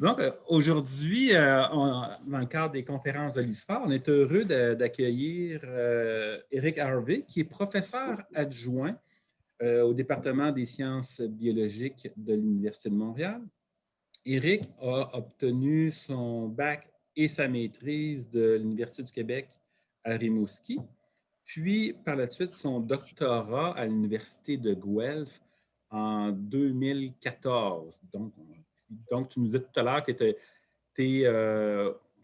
Donc, aujourd'hui, dans le cadre des conférences de l'ISFAR, on est heureux d'accueillir Éric Harvey, qui est professeur adjoint au département des sciences biologiques de l'Université de Montréal. Éric a obtenu son bac et sa maîtrise de l'Université du Québec à Rimouski, puis par la suite son doctorat à l'Université de Guelph en 2014. Donc, tu nous disais tout à l'heure que tu es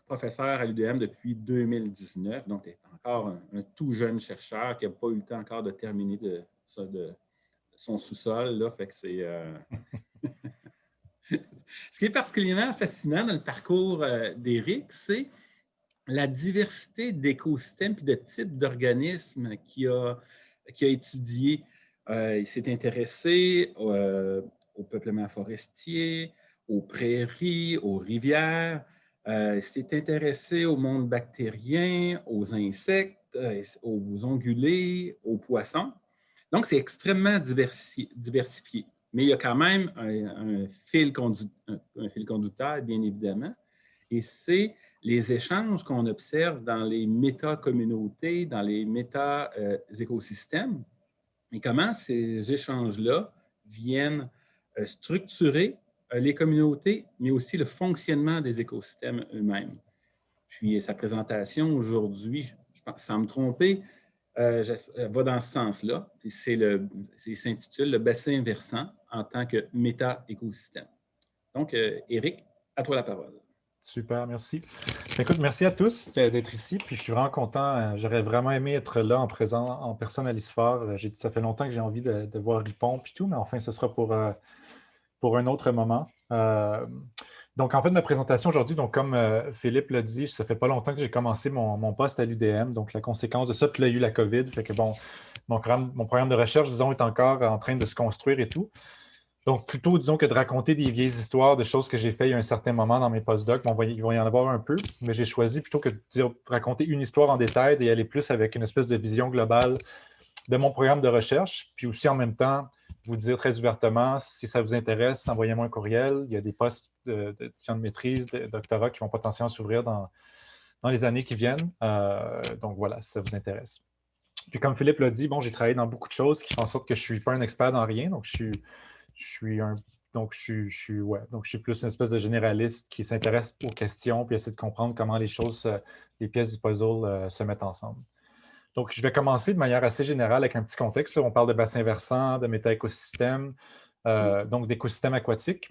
professeur à l'UDM depuis 2019, donc tu es encore un tout jeune chercheur qui n'a pas eu le temps encore de terminer de son sous-sol. Là, fait que c'est... Ce qui est particulièrement fascinant dans le parcours d'Éric, c'est la diversité d'écosystèmes et de types d'organismes qu'il a étudiés. Il s'est intéressé au peuplement forestier, aux prairies, aux rivières. Il s'est intéressé au monde bactérien, aux insectes, aux ongulés, aux poissons. Donc, c'est extrêmement diversifié. Mais il y a quand même un fil conducteur, bien évidemment, et c'est les échanges qu'on observe dans les méta-communautés, dans les méta-écosystèmes, et comment ces échanges-là viennent structurer les communautés, mais aussi le fonctionnement des écosystèmes eux-mêmes. Puis sa présentation aujourd'hui, je pense, sans me tromper, va dans ce sens-là. Il s'intitule « Le bassin versant en tant que méta-écosystème ». Donc, Éric, à toi la parole. Super, merci. Écoute, merci à tous d'être ici. Puis je suis vraiment content. J'aurais vraiment aimé être là en personne à l'ISFAR. Ça fait longtemps que j'ai envie de voir Ripon et tout, mais enfin, ce sera pour un autre moment. Donc, en fait, ma présentation aujourd'hui, donc comme Philippe l'a dit, ça fait pas longtemps que j'ai commencé mon poste à l'UDM. Donc, la conséquence de ça, puis là, il y a eu la COVID. Fait que bon, mon programme de recherche, disons, est encore en train de se construire et tout. Donc, plutôt, disons, que de raconter des vieilles histoires de choses que j'ai fait il y a un certain moment dans mes postdocs, bon, il va y en avoir un peu, mais j'ai choisi plutôt que de raconter une histoire en détail et aller plus avec une espèce de vision globale de mon programme de recherche, puis aussi en même temps, vous dire très ouvertement, si ça vous intéresse, envoyez-moi un courriel. Il y a des postes d'étudiants de maîtrise, de doctorat qui vont potentiellement s'ouvrir dans les années qui viennent. Donc voilà, si ça vous intéresse. Puis comme Philippe l'a dit, bon, j'ai travaillé dans beaucoup de choses qui font en sorte que je ne suis pas un expert dans rien. Donc, je suis plus une espèce de généraliste qui s'intéresse aux questions puis essaie de comprendre comment les pièces du puzzle se mettent ensemble. Donc, je vais commencer de manière assez générale avec un petit contexte. Là, on parle de bassin versant, de méta-écosystèmes, donc d'écosystèmes aquatiques.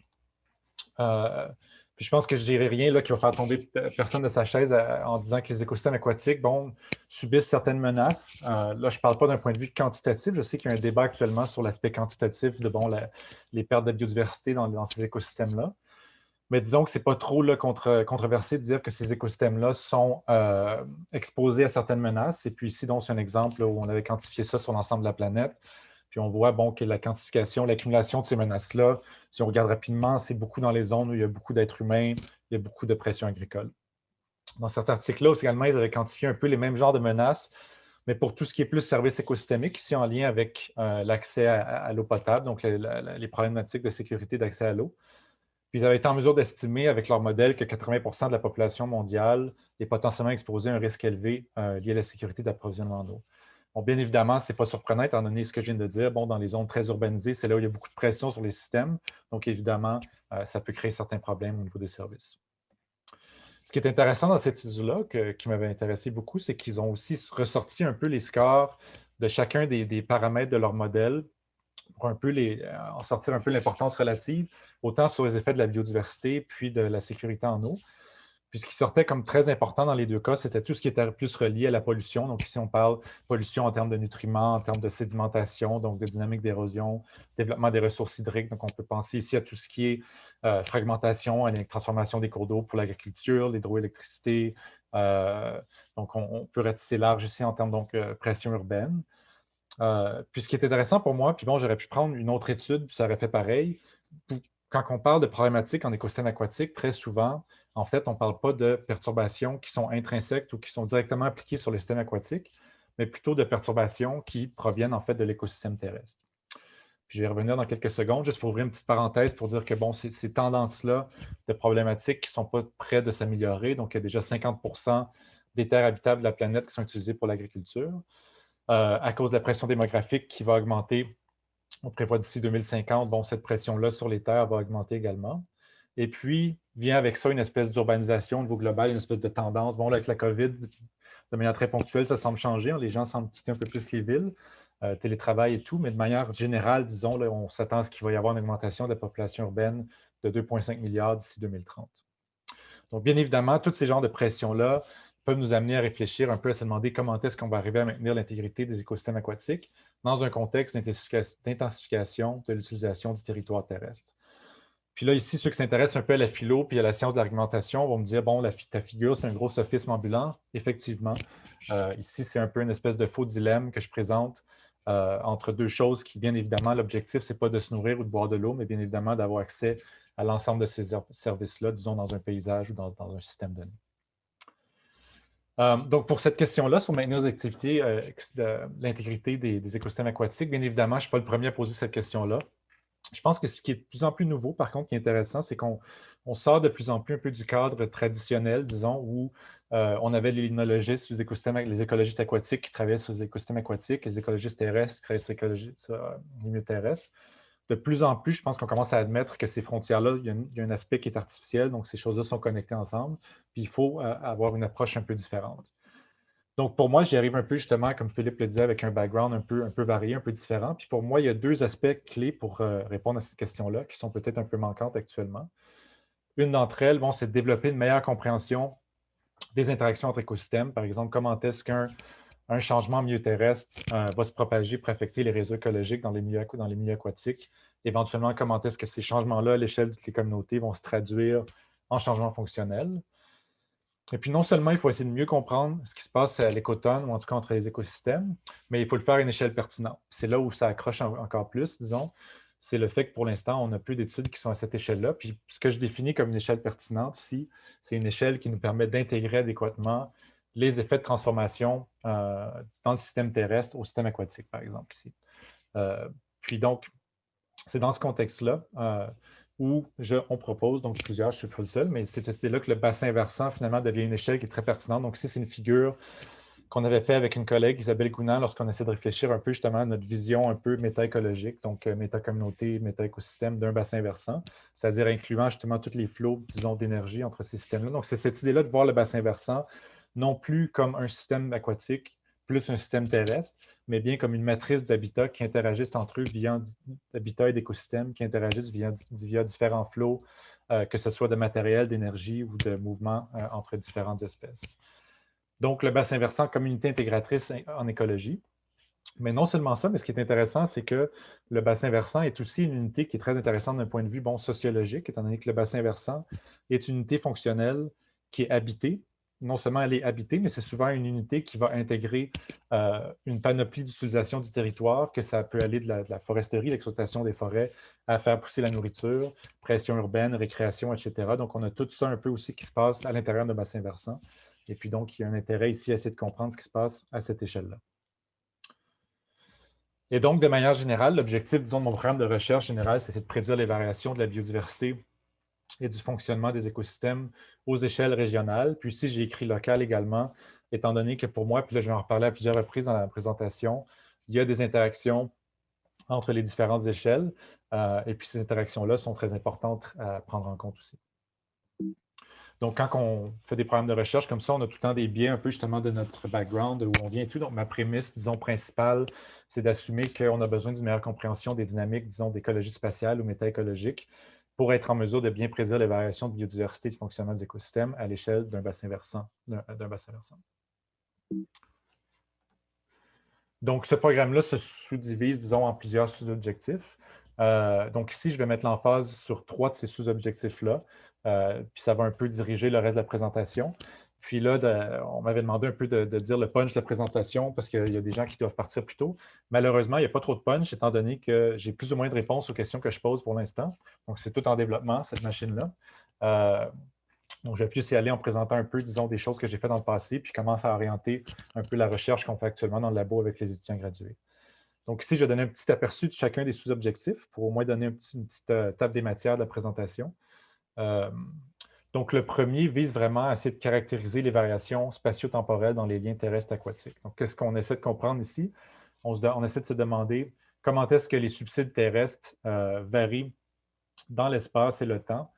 Puis je pense que je ne dirai rien là, qui va faire tomber personne de sa chaise en disant que les écosystèmes aquatiques subissent certaines menaces. Là, je ne parle pas d'un point de vue quantitatif. Je sais qu'il y a un débat actuellement sur l'aspect quantitatif de les pertes de biodiversité dans ces écosystèmes-là. Mais disons que ce n'est pas trop controversé de dire que ces écosystèmes-là sont exposés à certaines menaces. Et puis ici, donc, c'est un exemple là, où on avait quantifié ça sur l'ensemble de la planète. Puis on voit que la quantification, l'accumulation de ces menaces-là, si on regarde rapidement, c'est beaucoup dans les zones où il y a beaucoup d'êtres humains, il y a beaucoup de pression agricole. Dans cet article-là, également, ils avaient quantifié un peu les mêmes genres de menaces, mais pour tout ce qui est plus service écosystémique, ici en lien avec l'accès à l'eau potable, donc les problématiques de sécurité d'accès à l'eau. Puis ils avaient été en mesure d'estimer avec leur modèle que 80 % de la population mondiale est potentiellement exposée à un risque élevé lié à la sécurité d'approvisionnement en eau. Bon, bien évidemment, ce n'est pas surprenant, étant donné ce que je viens de dire. Bon, dans les zones très urbanisées, c'est là où il y a beaucoup de pression sur les systèmes. Donc, évidemment, ça peut créer certains problèmes au niveau des services. Ce qui est intéressant dans cette étude-là, qui m'avait intéressé beaucoup, c'est qu'ils ont aussi ressorti un peu les scores de chacun des paramètres de leur modèle pour un peu en sortir un peu l'importance relative, autant sur les effets de la biodiversité puis de la sécurité en eau. Puis ce qui sortait comme très important dans les deux cas, c'était tout ce qui était plus relié à la pollution. Donc ici, on parle pollution en termes de nutriments, en termes de sédimentation, donc de dynamique d'érosion, développement des ressources hydriques. Donc on peut penser ici à tout ce qui est fragmentation, à la transformation des cours d'eau pour l'agriculture, l'hydroélectricité. Donc on peut ratisser large ici en termes de pression urbaine. Puis ce qui est intéressant pour moi, puis bon, j'aurais pu prendre une autre étude, puis ça aurait fait pareil. Quand on parle de problématiques en écosystème aquatique, très souvent, en fait, on ne parle pas de perturbations qui sont intrinsèques ou qui sont directement appliquées sur le système aquatique, mais plutôt de perturbations qui proviennent en fait de l'écosystème terrestre. Puis je vais y revenir dans quelques secondes, juste pour ouvrir une petite parenthèse pour dire que bon, ces tendances-là de problématiques qui ne sont pas près de s'améliorer. Donc, il y a déjà 50% des terres habitables de la planète qui sont utilisées pour l'agriculture. À cause de la pression démographique qui va augmenter, on prévoit d'ici 2050, bon, cette pression-là sur les terres va augmenter également. Et puis, vient avec ça une espèce d'urbanisation au niveau global, une espèce de tendance. Bon, là, avec la COVID, de manière très ponctuelle, ça semble changer. Les gens semblent quitter un peu plus les villes, télétravail et tout, mais de manière générale, disons, là, on s'attend à ce qu'il va y avoir une augmentation de la population urbaine de 2,5 milliards d'ici 2030. Donc, bien évidemment, tous ces genres de pressions-là peuvent nous amener à réfléchir un peu, à se demander comment est-ce qu'on va arriver à maintenir l'intégrité des écosystèmes aquatiques dans un contexte d'intensification de l'utilisation du territoire terrestre. Puis là, ici, ceux qui s'intéressent un peu à la philo puis à la science de l'argumentation vont me dire, bon, ta figure, c'est un gros sophisme ambulant. Effectivement, ici, c'est un peu une espèce de faux dilemme que je présente entre deux choses qui, bien évidemment, l'objectif, ce n'est pas de se nourrir ou de boire de l'eau, mais bien évidemment d'avoir accès à l'ensemble de ces services-là, disons, dans un paysage ou dans un système donné. Donc, pour cette question-là, sur maintenir les activités, l'intégrité des écosystèmes aquatiques, bien évidemment, je ne suis pas le premier à poser cette question-là. Je pense que ce qui est de plus en plus nouveau, par contre, qui est intéressant, c'est qu'on sort de plus en plus un peu du cadre traditionnel, disons, où on avait les limnologistes, les écologistes aquatiques qui travaillaient sur les écosystèmes aquatiques, les écologistes terrestres qui travaillaient sur les milieux terrestres. De plus en plus, je pense qu'on commence à admettre que ces frontières-là, il y a un aspect qui est artificiel, donc ces choses-là sont connectées ensemble, puis il faut avoir une approche un peu différente. Donc, pour moi, j'y arrive un peu justement, comme Philippe le disait, avec un background un peu varié, un peu différent. Puis pour moi, il y a deux aspects clés pour répondre à cette question-là, qui sont peut-être un peu manquantes actuellement. Une d'entre elles, bon, c'est de développer une meilleure compréhension des interactions entre écosystèmes. Par exemple, comment est-ce qu'un changement en milieu terrestre va se propager pour affecter les réseaux écologiques dans les milieux aquatiques. Éventuellement, comment est-ce que ces changements-là, à l'échelle de toutes les communautés, vont se traduire en changements fonctionnels. Et puis, non seulement il faut essayer de mieux comprendre ce qui se passe à l'écotone, ou en tout cas entre les écosystèmes, mais il faut le faire à une échelle pertinente. C'est là où ça accroche encore plus, disons. C'est le fait que pour l'instant, on a peu d'études qui sont à cette échelle-là. Puis, ce que je définis comme une échelle pertinente ici, c'est une échelle qui nous permet d'intégrer adéquatement les effets de transformation dans le système terrestre au système aquatique, par exemple, ici. Puis donc, c'est dans ce contexte-là où on propose, donc plusieurs, je ne suis pas le seul, mais c'est cette idée-là que le bassin versant, finalement, devient une échelle qui est très pertinente. Donc ici, c'est une figure qu'on avait fait avec une collègue, Isabelle Gounand, lorsqu'on essaie de réfléchir un peu justement à notre vision un peu méta-écologique, donc méta-communauté, méta-écosystème d'un bassin versant, c'est-à-dire incluant justement tous les flots, disons, d'énergie entre ces systèmes-là. Donc c'est cette idée-là de voir le bassin versant non plus comme un système aquatique plus un système terrestre, mais bien comme une matrice d'habitats qui interagissent entre eux via d'habitats et d'écosystèmes qui interagissent via différents flots, que ce soit de matériel, d'énergie ou de mouvements entre différentes espèces. Donc, le bassin versant comme unité intégratrice en écologie. Mais non seulement ça, mais ce qui est intéressant, c'est que le bassin versant est aussi une unité qui est très intéressante d'un point de vue sociologique, étant donné que le bassin versant est une unité fonctionnelle qui est habitée. Non seulement elle est habitée, mais c'est souvent une unité qui va intégrer une panoplie d'utilisation du territoire, que ça peut aller de la foresterie, l'exploitation des forêts, à faire pousser la nourriture, pression urbaine, récréation, etc. Donc, on a tout ça un peu aussi qui se passe à l'intérieur d'un bassin versant. Et puis donc, il y a un intérêt ici à essayer de comprendre ce qui se passe à cette échelle-là. Et donc, de manière générale, l'objectif, disons, de mon programme de recherche générale, c'est de prédire les variations de la biodiversité et du fonctionnement des écosystèmes aux échelles régionales. Puis ici, j'ai écrit local également, étant donné que pour moi, puis là, je vais en reparler à plusieurs reprises dans la présentation, il y a des interactions entre les différentes échelles. Et puis ces interactions-là sont très importantes à prendre en compte aussi. Donc, quand on fait des programmes de recherche comme ça, on a tout le temps des biais un peu justement de notre background, où on vient et tout. Donc, ma prémisse, disons, principale, c'est d'assumer qu'on a besoin d'une meilleure compréhension des dynamiques, disons, d'écologie spatiale ou méta-écologique pour être en mesure de bien prédire les variations de biodiversité et de fonctionnement des écosystèmes à l'échelle d'un bassin versant. Donc, ce programme-là se sous-divise, disons, en plusieurs sous-objectifs. Donc, ici, je vais mettre l'emphase sur 3 de ces sous-objectifs-là. Puis ça va un peu diriger le reste de la présentation. Puis là, on m'avait demandé un peu de dire le punch de la présentation parce qu'il y a des gens qui doivent partir plus tôt. Malheureusement, il n'y a pas trop de punch étant donné que j'ai plus ou moins de réponses aux questions que je pose pour l'instant. Donc, c'est tout en développement, cette machine-là. Donc, je vais plus y aller en présentant un peu, disons, des choses que j'ai faites dans le passé, puis je commence à orienter un peu la recherche qu'on fait actuellement dans le labo avec les étudiants gradués. Donc ici, je vais donner un petit aperçu de chacun des sous-objectifs pour au moins donner une petite table des matières de la présentation. Donc, le premier vise vraiment à essayer de caractériser les variations spatio-temporelles dans les liens terrestres aquatiques. Donc, qu'est-ce qu'on essaie de comprendre ici? On essaie de se demander comment est-ce que les subsides terrestres varient dans l'espace et le temps,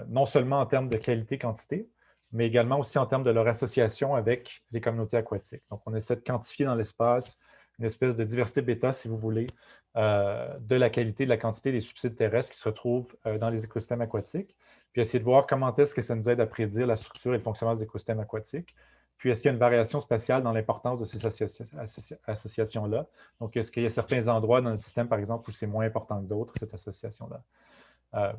non seulement en termes de qualité-quantité, mais également aussi en termes de leur association avec les communautés aquatiques. Donc, on essaie de quantifier dans l'espace une espèce de diversité bêta, si vous voulez, de la qualité, de la quantité des subsides terrestres qui se retrouvent dans les écosystèmes aquatiques, puis essayer de voir comment est-ce que ça nous aide à prédire la structure et le fonctionnement des écosystèmes aquatiques. Puis, est-ce qu'il y a une variation spatiale dans l'importance de ces associations-là? Donc, est-ce qu'il y a certains endroits dans le système, par exemple, où c'est moins important que d'autres, cette association-là?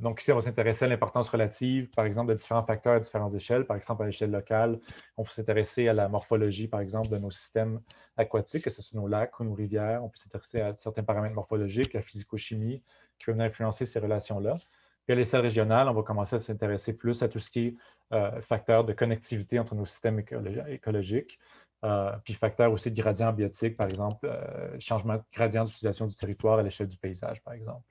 Donc ici, on va s'intéresser à l'importance relative, par exemple, de différents facteurs à différentes échelles. Par exemple, à l'échelle locale, on peut s'intéresser à la morphologie, par exemple, de nos systèmes aquatiques, que ce soit nos lacs ou nos rivières. On peut s'intéresser à certains paramètres morphologiques, la physico-chimie, qui peuvent venir influencer ces relations-là. Puis à l'échelle régionale, on va commencer à s'intéresser plus à tout ce qui est facteurs de connectivité entre nos systèmes écologiques, puis facteurs aussi de gradient biotique, par exemple, changement de gradient d'utilisation du territoire à l'échelle du paysage, par exemple.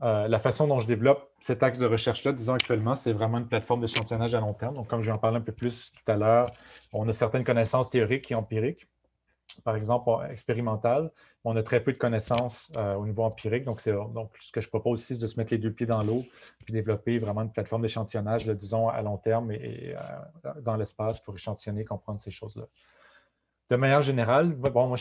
La façon dont je développe cet axe de recherche-là, disons actuellement, c'est vraiment une plateforme d'échantillonnage à long terme. Donc, comme je vais en parler un peu plus tout à l'heure, on a certaines connaissances théoriques et empiriques, par exemple expérimentales. On a très peu de connaissances au niveau empirique. Donc, ce que je propose ici, c'est de se mettre les deux pieds dans l'eau puis développer vraiment une plateforme d'échantillonnage, disons, à long terme et dans l'espace pour échantillonner et comprendre ces choses-là. De manière générale, bon, moi,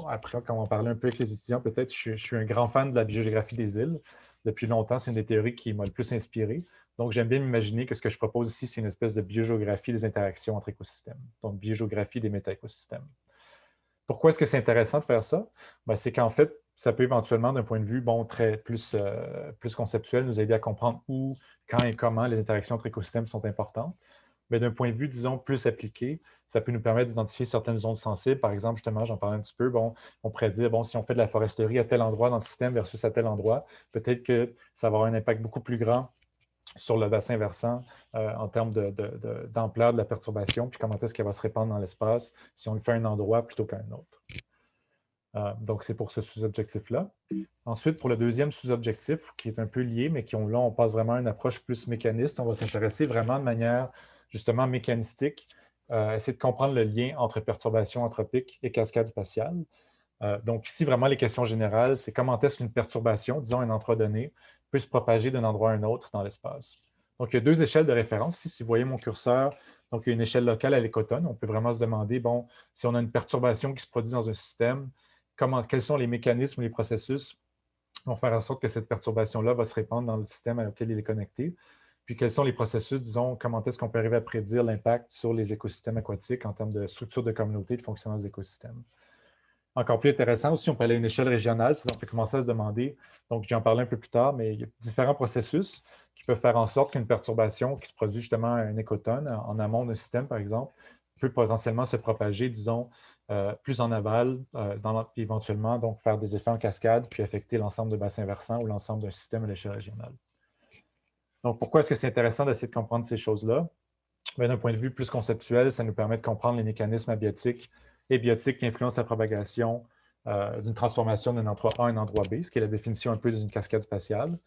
après, quand on va parler un peu avec les étudiants, peut-être, je suis un grand fan de la biogéographie des îles. Depuis longtemps, c'est une des théories qui m'a le plus inspiré. Donc, j'aime bien m'imaginer que ce que je propose ici, c'est une espèce de biogéographie des interactions entre écosystèmes. Donc, biogéographie des méta-écosystèmes. Pourquoi est-ce que c'est intéressant de faire ça? C'est qu'en fait, ça peut éventuellement, d'un point de vue plus conceptuel, nous aider à comprendre où, quand et comment les interactions entre écosystèmes sont importantes. Mais d'un point de vue, disons, plus appliqué, ça peut nous permettre d'identifier certaines zones sensibles. Par exemple, justement, j'en parlais un petit peu, on pourrait dire, si on fait de la foresterie à tel endroit dans le système versus à tel endroit, peut-être que ça va avoir un impact beaucoup plus grand sur le bassin versant en termes d'ampleur de la perturbation, puis comment est-ce qu'elle va se répandre dans l'espace si on le fait à un endroit plutôt qu'à un autre. Donc, c'est pour ce sous-objectif-là. Ensuite, pour le deuxième sous-objectif, qui est un peu lié, mais là, on passe vraiment à une approche plus mécaniste. On va s'intéresser vraiment de manière justement mécanistique, essayer de comprendre le lien entre perturbation anthropique et cascade spatiale. Donc ici, vraiment, les questions générales, c'est comment est-ce qu'une perturbation, disons un endroit donné, peut se propager d'un endroit à un autre dans l'espace. Donc, il y a deux échelles de référence. Ici, si vous voyez mon curseur, donc il y a une échelle locale à l'écotone. On peut vraiment se demander, si on a une perturbation qui se produit dans un système, quels sont les mécanismes ou les processus qui vont faire en sorte que cette perturbation-là va se répandre dans le système auquel il est connecté. Puis, quels sont les processus, disons, comment est-ce qu'on peut arriver à prédire l'impact sur les écosystèmes aquatiques en termes de structure de communauté et de fonctionnement des écosystèmes. Encore plus intéressant aussi, on peut aller à une échelle régionale, si on peut commencer à se demander, donc je vais en parler un peu plus tard, mais il y a différents processus qui peuvent faire en sorte qu'une perturbation qui se produit justement à un écotone, en amont d'un système, par exemple, peut potentiellement se propager, disons, plus en aval, puis éventuellement donc faire des effets en cascade, puis affecter l'ensemble de bassins versants ou l'ensemble d'un système à l'échelle régionale. Donc, pourquoi est-ce que c'est intéressant d'essayer de comprendre ces choses-là? D'un point de vue plus conceptuel, ça nous permet de comprendre les mécanismes abiotiques et biotiques qui influencent la propagation d'une transformation d'un endroit A à un endroit B, ce qui est la définition un peu d'une cascade spatiale.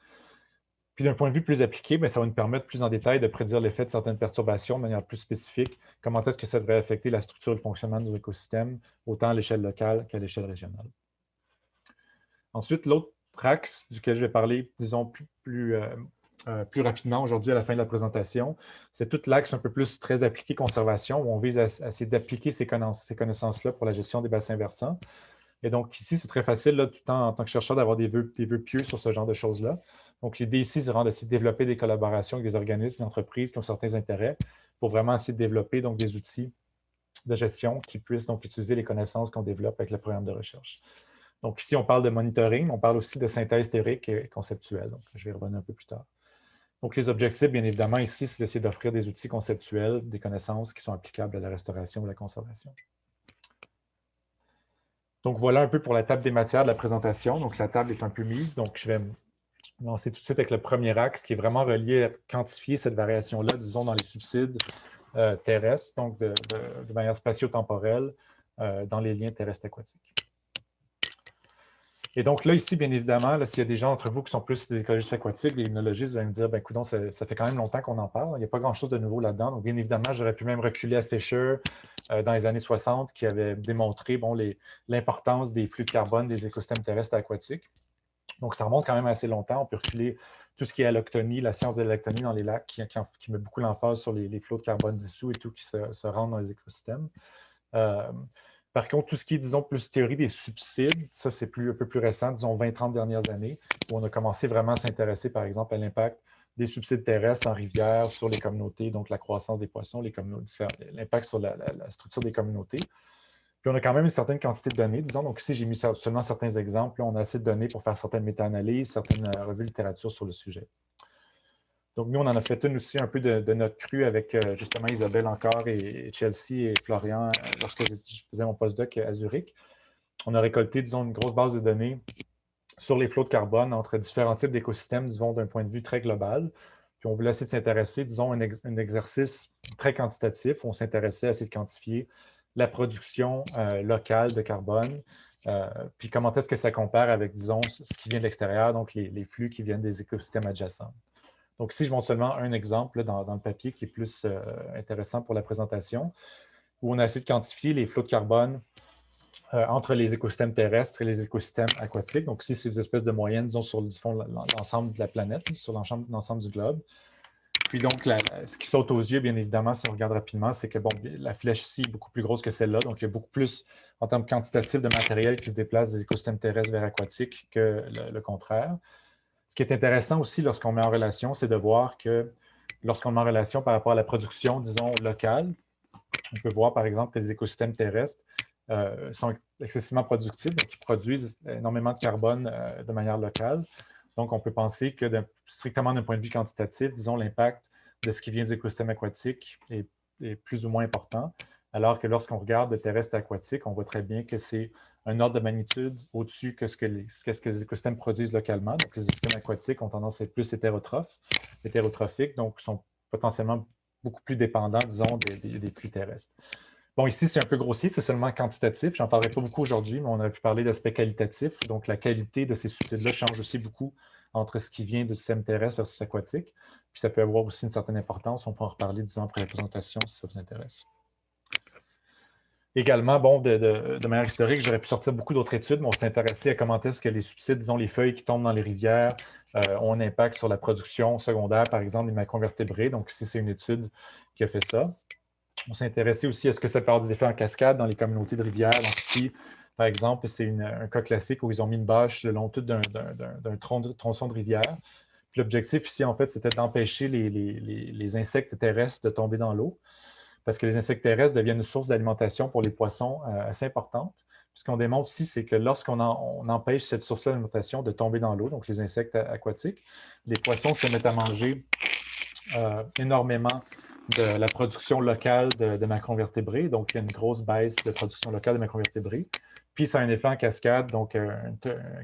Puis d'un point de vue plus appliqué, ça va nous permettre plus en détail de prédire l'effet de certaines perturbations de manière plus spécifique, comment est-ce que ça devrait affecter la structure et le fonctionnement de nos écosystèmes, autant à l'échelle locale qu'à l'échelle régionale. Ensuite, l'autre axe duquel je vais parler, disons, plus rapidement aujourd'hui à la fin de la présentation, c'est tout l'axe un peu plus très appliqué conservation, où on vise à essayer d'appliquer ces connaissances-là pour la gestion des bassins versants. Et donc ici, c'est très facile, là, tout le temps, en tant que chercheur, d'avoir des vœux pieux sur ce genre de choses-là. Donc l'idée ici, c'est vraiment d'essayer de développer des collaborations avec des organismes, des entreprises qui ont certains intérêts pour vraiment essayer de développer donc, des outils de gestion qui puissent donc utiliser les connaissances qu'on développe avec le programme de recherche. Donc ici, on parle de monitoring, on parle aussi de synthèse théorique et conceptuelle. Donc, je vais y revenir un peu plus tard. Donc, les objectifs, bien évidemment, ici, c'est d'essayer d'offrir des outils conceptuels, des connaissances qui sont applicables à la restauration ou à la conservation. Donc, voilà un peu pour la table des matières de la présentation. Donc, la table est un peu mise. Donc, je vais me lancer tout de suite avec le premier axe qui est vraiment relié à quantifier cette variation-là, disons, dans les subsides terrestres, donc de manière spatio-temporelle dans les liens terrestres aquatiques. Et donc là, ici, bien évidemment, s'il y a des gens entre vous qui sont plus des écologistes aquatiques, des limnologistes, vous allez me dire, ben coudonc, ça fait quand même longtemps qu'on en parle. Il n'y a pas grand-chose de nouveau là-dedans. Donc, bien évidemment, j'aurais pu même reculer à Fisher dans les années 60, qui avait démontré l'importance des flux de carbone des écosystèmes terrestres et aquatiques. Donc, ça remonte quand même assez longtemps. On peut reculer tout ce qui est alloctonie, la science de l'alloctonie dans les lacs, qui met beaucoup l'emphase sur les flots de carbone dissous et tout qui se rendent dans les écosystèmes. Par contre, tout ce qui est, disons, plus théorie des subsides, ça, c'est un peu plus récent, disons 20-30 dernières années, où on a commencé vraiment à s'intéresser, par exemple, à l'impact des subsides terrestres en rivière sur les communautés, donc la croissance des poissons, l'impact sur la structure des communautés. Puis on a quand même une certaine quantité de données, disons. Donc ici, j'ai mis seulement certains exemples. Là, on a assez de données pour faire certaines méta-analyses, certaines revues de littérature sur le sujet. Donc, nous, on en a fait une aussi un peu de notre cru avec justement Isabelle encore et Chelsea et Florian lorsque je faisais mon postdoc à Zurich. On a récolté, disons, une grosse base de données sur les flots de carbone entre différents types d'écosystèmes, disons, d'un point de vue très global. Puis on voulait essayer de s'intéresser, disons, un exercice très quantitatif où on s'intéressait à essayer de quantifier la production locale de carbone, puis comment est-ce que ça compare avec, disons, ce qui vient de l'extérieur, donc les flux qui viennent des écosystèmes adjacents. Donc, ici, je montre seulement un exemple dans le papier qui est plus intéressant pour la présentation, où on a essayé de quantifier les flots de carbone entre les écosystèmes terrestres et les écosystèmes aquatiques. Donc, ici, c'est des espèces de moyennes, disons, sur l'ensemble de la planète, sur l'ensemble du globe. Puis donc, ce qui saute aux yeux, bien évidemment, si on regarde rapidement, c'est que bon, la flèche ici est beaucoup plus grosse que celle-là. Donc, il y a beaucoup plus, en termes quantitatifs, de matériel qui se déplace des écosystèmes terrestres vers aquatiques que le contraire. Ce qui est intéressant aussi lorsqu'on met en relation, c'est de voir que lorsqu'on met en relation par rapport à la production, disons, locale, on peut voir, par exemple, que les écosystèmes terrestres sont excessivement productifs, donc ils produisent énormément de carbone de manière locale. Donc, on peut penser que strictement d'un point de vue quantitatif, disons, l'impact de ce qui vient des écosystèmes aquatiques est plus ou moins important, alors que lorsqu'on regarde le terrestre et aquatique, on voit très bien que c'est un ordre de magnitude au-dessus que ce que les écosystèmes produisent localement. Donc, les écosystèmes aquatiques ont tendance à être plus hétérotrophiques, donc sont potentiellement beaucoup plus dépendants, disons, des flux terrestres. Bon, ici, c'est un peu grossier, c'est seulement quantitatif. Je n'en parlerai pas beaucoup aujourd'hui, mais on aurait pu parler d'aspect qualitatif. Donc, la qualité de ces subsides-là change aussi beaucoup entre ce qui vient du système terrestre versus aquatique. Puis, ça peut avoir aussi une certaine importance. On peut en reparler, disons, après la présentation, si ça vous intéresse. Également, bon, de manière historique, j'aurais pu sortir beaucoup d'autres études, mais on s'est intéressé à comment est-ce que les subsides, disons, les feuilles qui tombent dans les rivières, ont un impact sur la production secondaire, par exemple, des macroinvertébrés. Donc, ici, c'est une étude qui a fait ça. On s'est intéressé aussi à ce que ça peut avoir des effets en cascade dans les communautés de rivières. Donc ici, par exemple, c'est un cas classique où ils ont mis une bâche le long tout d'un tronçon de rivière. Puis l'objectif ici, en fait, c'était d'empêcher les insectes terrestres de tomber dans l'eau, parce que les insectes terrestres deviennent une source d'alimentation pour les poissons assez importante. Puis ce qu'on démontre ici, c'est que lorsqu'on empêche cette source d'alimentation de tomber dans l'eau, donc les insectes aquatiques, les poissons se mettent à manger énormément de la production locale de macroinvertébrés. Donc, il y a une grosse baisse de production locale de macroinvertébrés. Puis, ça a un effet en cascade, donc une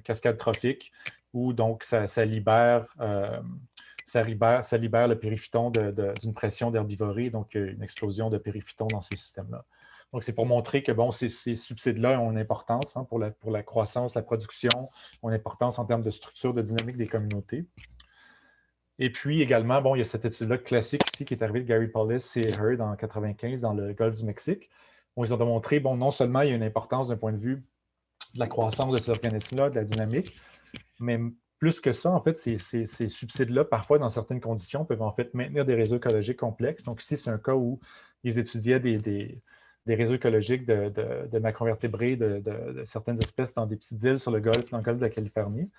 cascade trophique, où donc ça libère le périphyton d'une pression d'herbivorie, donc une explosion de périphyton dans ces systèmes-là. Donc, c'est pour montrer que bon, ces subsides-là ont une importance pour la croissance, la production, ont une importance en termes de structure, de dynamique des communautés. Et puis également, bon, il y a cette étude-là classique ici qui est arrivée de Gary Paulis et Heard en 1995 dans le golfe du Mexique, où ils ont démontré, bon, non seulement il y a une importance d'un point de vue de la croissance de ces organismes-là, de la dynamique, mais plus que ça, en fait, ces subsides-là, parfois, dans certaines conditions, peuvent en fait maintenir des réseaux écologiques complexes. Donc ici, c'est un cas où ils étudiaient des réseaux écologiques de macroinvertébrés de certaines espèces dans des petites îles sur dans le golfe de la Californie.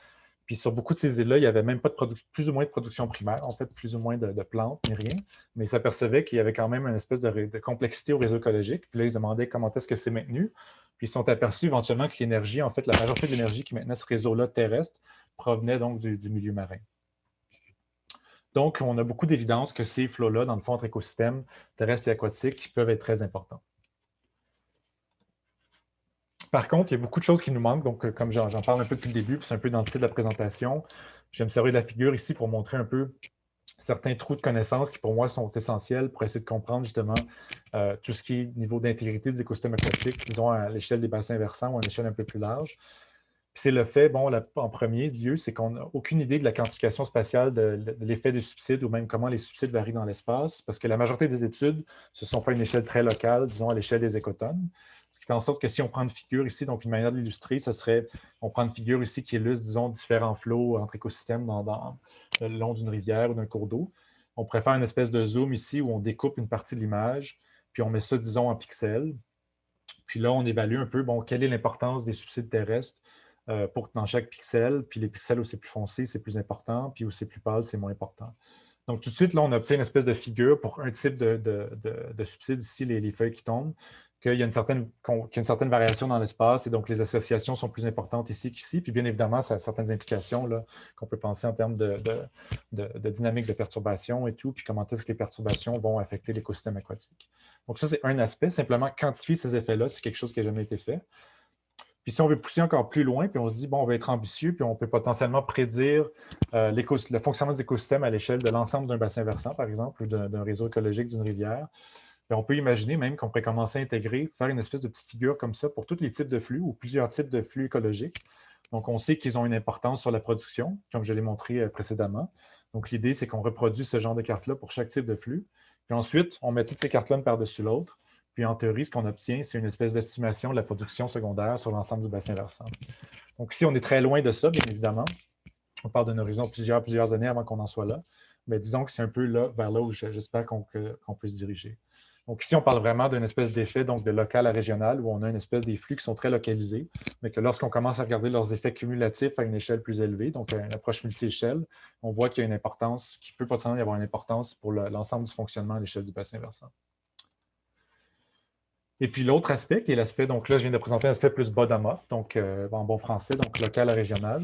Puis sur beaucoup de ces îles-là, il n'y avait même pas plus ou moins de production primaire, en fait, plus ou moins de plantes, ni rien. Mais ils s'apercevaient qu'il y avait quand même une espèce de complexité au réseau écologique. Puis là, ils se demandaient comment est-ce que c'est maintenu. Puis ils se sont aperçus éventuellement que l'énergie, en fait, la majorité de l'énergie qui maintenait ce réseau-là terrestre provenait donc du milieu marin. Donc, on a beaucoup d'évidence que ces flots-là, dans le fond, entre écosystèmes terrestres et aquatiques, peuvent être très importants. Par contre, il y a beaucoup de choses qui nous manquent. Donc, comme j'en parle un peu depuis le début, puis c'est un peu dans le titre de la présentation, je vais me servir de la figure ici pour montrer un peu certains trous de connaissances qui, pour moi, sont essentiels pour essayer de comprendre justement tout ce qui est niveau d'intégrité des écosystèmes aquatiques, disons à l'échelle des bassins versants ou à une échelle un peu plus large. Puis c'est le fait, bon, en premier lieu, c'est qu'on n'a aucune idée de la quantification spatiale de l'effet des subsides ou même comment les subsides varient dans l'espace, parce que la majorité des études se sont faites à une échelle très locale, disons à l'échelle des écotones. Ce qui fait en sorte que si on prend une figure ici, donc une manière de l'illustrer, ça serait, on prend une figure ici qui illustre, disons, différents flots entre écosystèmes le long d'une rivière ou d'un cours d'eau. On pourrait faire une espèce de zoom ici où on découpe une partie de l'image, puis on met ça, disons, en pixels. Puis là, on évalue un peu, bon, quelle est l'importance des subsides terrestres dans chaque pixel. Puis les pixels où c'est plus foncé, c'est plus important. Puis où c'est plus pâle, c'est moins important. Donc, tout de suite, là, on obtient une espèce de figure pour un type de subside, ici, les feuilles qui tombent, qu'il y a une certaine variation dans l'espace et donc les associations sont plus importantes ici qu'ici. Puis bien évidemment, ça a certaines implications qu'on peut penser en termes de dynamique de perturbation et tout, puis comment est-ce que les perturbations vont affecter l'écosystème aquatique. Donc ça, c'est un aspect. Simplement quantifier ces effets-là, c'est quelque chose qui n'a jamais été fait. Puis si on veut pousser encore plus loin, puis on se dit, bon, on va être ambitieux, puis on peut potentiellement prédire le fonctionnement des écosystèmes à l'échelle de l'ensemble d'un bassin versant, par exemple, ou d'un réseau écologique d'une rivière, bien, on peut imaginer même qu'on pourrait commencer à intégrer, faire une espèce de petite figure comme ça pour tous les types de flux ou plusieurs types de flux écologiques. Donc, on sait qu'ils ont une importance sur la production, comme je l'ai montré précédemment. Donc, l'idée, c'est qu'on reproduit ce genre de carte-là pour chaque type de flux. Puis ensuite, on met toutes ces cartes-là une par-dessus l'autre. Puis en théorie, ce qu'on obtient, c'est une espèce d'estimation de la production secondaire sur l'ensemble du bassin versant. Donc ici, on est très loin de ça, bien évidemment. On parle d'un horizon plusieurs années avant qu'on en soit là. Mais disons que c'est un peu là, vers là où j'espère qu'on peut se diriger. Donc ici, on parle vraiment d'une espèce d'effet donc de local à régional, où on a une espèce des flux qui sont très localisés, mais que lorsqu'on commence à regarder leurs effets cumulatifs à une échelle plus élevée, donc à une approche multi-échelle, on voit qu'il y a une importance, qui peut potentiellement y avoir une importance pour l'ensemble du fonctionnement à l'échelle du bassin versant. Et puis l'autre aspect, qui est l'aspect, donc là, je viens de présenter un aspect plus bottom-up, donc en bon français, donc local à régional.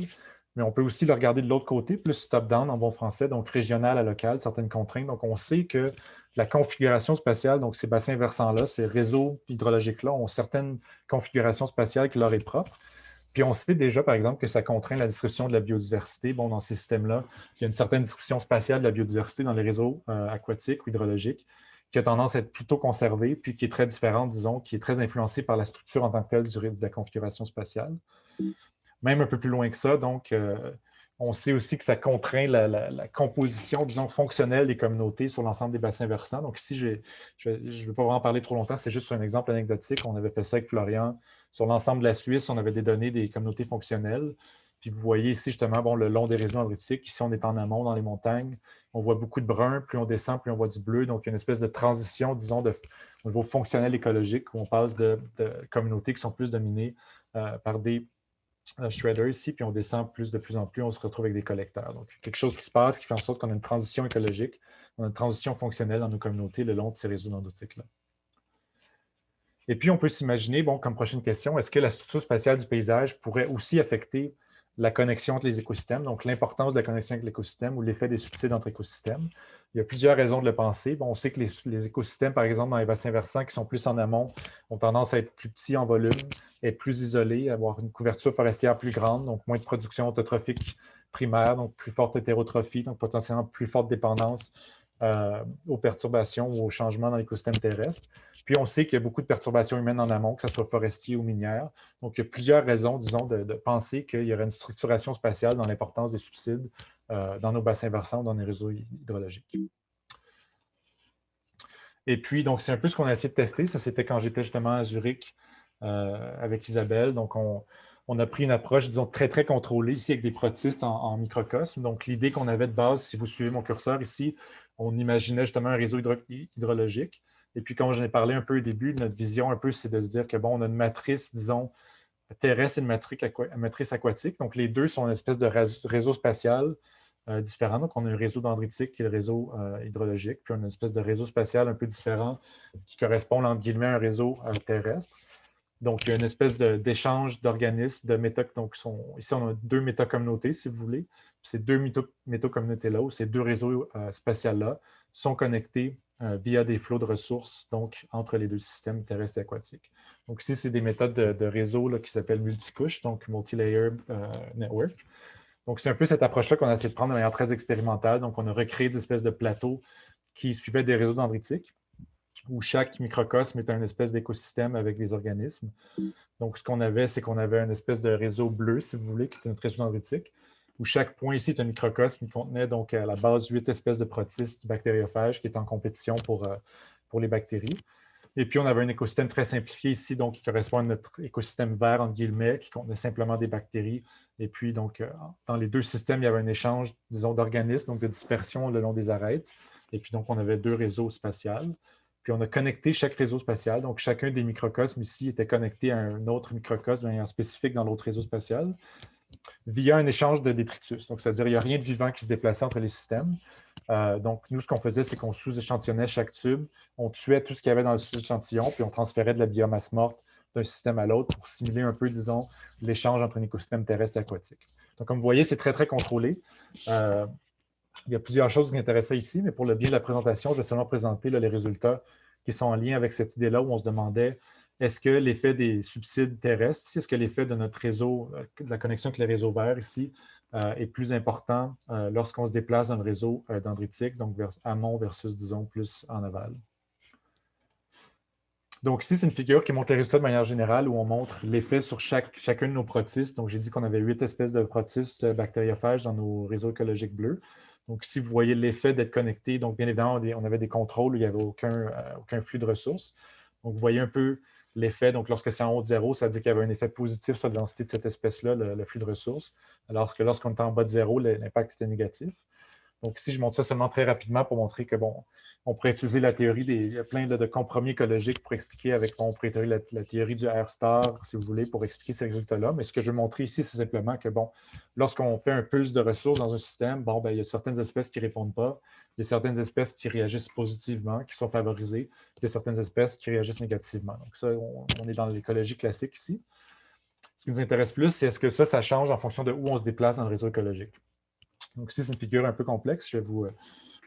Mais on peut aussi le regarder de l'autre côté, plus top-down en bon français, donc régional à local, certaines contraintes. Donc on sait que la configuration spatiale, donc ces bassins versants-là, ces réseaux hydrologiques-là, ont certaines configurations spatiales qui leur est propre. Puis on sait déjà, par exemple, que ça contraint la distribution de la biodiversité. Bon, dans ces systèmes-là, il y a une certaine distribution spatiale de la biodiversité dans les réseaux aquatiques ou hydrologiques qui a tendance à être plutôt conservée, puis qui est très différente, disons, qui est très influencée par la structure en tant que telle de la configuration spatiale. Même un peu plus loin que ça, donc, on sait aussi que ça contraint la composition, disons, fonctionnelle des communautés sur l'ensemble des bassins versants. Donc ici, je ne veux pas vraiment parler trop longtemps, c'est juste un exemple anecdotique. On avait fait ça avec Florian. Sur l'ensemble de la Suisse, on avait des données des communautés fonctionnelles. Puis vous voyez ici, justement, bon, le long des réseaux dendritiques. Ici, on est en amont, dans les montagnes. On voit beaucoup de brun. Plus on descend, plus on voit du bleu. Donc, il y a une espèce de transition, disons, au niveau fonctionnel écologique, où on passe de communautés qui sont plus dominées par des shredder ici, puis on descend de plus en plus, on se retrouve avec des collecteurs. Donc, quelque chose qui se passe qui fait en sorte qu'on a une transition écologique, on a une transition fonctionnelle dans nos communautés le long de ces réseaux dendritiques-là. Et puis, on peut s'imaginer, bon, comme prochaine question, est-ce que la structure spatiale du paysage pourrait aussi affecter la connexion entre les écosystèmes, donc l'importance de la connexion avec l'écosystème ou l'effet des subsides entre écosystèmes? Il y a plusieurs raisons de le penser. Bon, on sait que les écosystèmes, par exemple, dans les bassins versants qui sont plus en amont, ont tendance à être plus petits en volume, être plus isolés, avoir une couverture forestière plus grande, donc moins de production autotrophique primaire, donc plus forte hétérotrophie, donc potentiellement plus forte dépendance aux perturbations ou aux changements dans l'écosystème terrestre. Puis on sait qu'il y a beaucoup de perturbations humaines en amont, que ce soit forestier ou minière. Donc, il y a plusieurs raisons, disons, de penser qu'il y aurait une structuration spatiale dans l'importance des subsides dans nos bassins versants ou dans les réseaux hydrologiques. Et puis, donc, c'est un peu ce qu'on a essayé de tester. Ça, c'était quand j'étais justement à Zurich avec Isabelle. Donc, on a pris une approche, disons, très, très contrôlée ici avec des protistes en microcosme. Donc, l'idée qu'on avait de base, si vous suivez mon curseur ici, on imaginait justement un réseau hydrologique. Et puis, comme j'en ai parlé un peu au début, notre vision un peu, c'est de se dire que, bon, on a une matrice, disons, terrestre et une matrice aquatique. Donc, les deux sont une espèce de réseau spatial différent. Donc, on a un réseau dendritique qui est le réseau hydrologique, puis on a une espèce de réseau spatial un peu différent qui correspond, entre guillemets, à un réseau terrestre. Donc, il y a une espèce d'échange d'organismes, de méta. Donc, ici, on a deux métacommunautés, si vous voulez. Puis ces deux métacommunautés-là, ou ces deux réseaux spatials-là, sont connectés via des flots de ressources, donc entre les deux systèmes terrestres et aquatiques. Donc, ici, c'est des méthodes de réseau là, qui s'appellent multicouches, donc multi-layer network. Donc, c'est un peu cette approche-là qu'on a essayé de prendre de manière très expérimentale. Donc, on a recréé des espèces de plateaux qui suivaient des réseaux dendritiques. où chaque microcosme est une espèce d'écosystème avec des organismes. Donc, ce qu'on avait, c'est qu'on avait une espèce de réseau bleu, si vous voulez, qui est notre réseau dendritique, où chaque point ici est un microcosme qui contenait donc à la base 8 espèces de protistes bactériophages qui étaient en compétition pour les bactéries. Et puis, on avait un écosystème très simplifié ici, donc qui correspond à notre écosystème vert, entre guillemets, qui contenait simplement des bactéries. Et puis, donc, dans les deux systèmes, il y avait un échange, disons, d'organismes, donc de dispersion le long des arêtes. Et puis, donc, on avait deux réseaux spatials. Puis, on a connecté chaque réseau spatial. Donc, chacun des microcosmes ici était connecté à un autre microcosme, un spécifique dans l'autre réseau spatial, via un échange de détritus. Donc, c'est-à-dire qu'il n'y a rien de vivant qui se déplaçait entre les systèmes. Donc, nous, ce qu'on faisait, c'est qu'on sous-échantillonnait chaque tube, on tuait tout ce qu'il y avait dans le sous-échantillon, puis on transférait de la biomasse morte d'un système à l'autre pour simuler un peu, disons, l'échange entre un écosystème terrestre et aquatique. Donc, comme vous voyez, c'est très, très contrôlé. Il y a plusieurs choses qui m'intéressaient ici, mais pour le bien de la présentation, je vais seulement présenter là, les résultats qui sont en lien avec cette idée-là où on se demandait est-ce que l'effet des subsides terrestres, est-ce que l'effet de notre réseau, de la connexion avec les réseaux verts ici, est plus important lorsqu'on se déplace dans le réseau dendritique, donc amont versus, disons, plus en aval. Donc ici, c'est une figure qui montre les résultats de manière générale où on montre l'effet sur chacun de nos protistes. Donc j'ai dit qu'on avait 8 espèces de protistes bactériophages dans nos réseaux écologiques bleus. Donc ici, vous voyez l'effet d'être connecté. Donc bien évidemment, on avait des contrôles où il n'y avait aucun flux de ressources. Donc vous voyez un peu l'effet. Donc lorsque c'est en haut de 0, ça veut dire qu'il y avait un effet positif sur la densité de cette espèce-là, le flux de ressources. Alors que lorsqu'on était en bas de 0, l'impact était négatif. Donc ici, je montre ça seulement très rapidement pour montrer que, bon, on pourrait utiliser la théorie il y a plein de compromis écologiques pour expliquer avec, on pourrait utiliser la théorie du R star, si vous voulez, pour expliquer ces résultats-là. Mais ce que je veux montrer ici, c'est simplement que, bon, lorsqu'on fait un pulse de ressources dans un système, bon, ben, il y a certaines espèces qui ne répondent pas, il y a certaines espèces qui réagissent positivement, qui sont favorisées, il y a certaines espèces qui réagissent négativement. Donc ça, on est dans l'écologie classique ici. Ce qui nous intéresse plus, c'est est-ce que ça change en fonction de où on se déplace dans le réseau écologique. Donc ici, c'est une figure un peu complexe.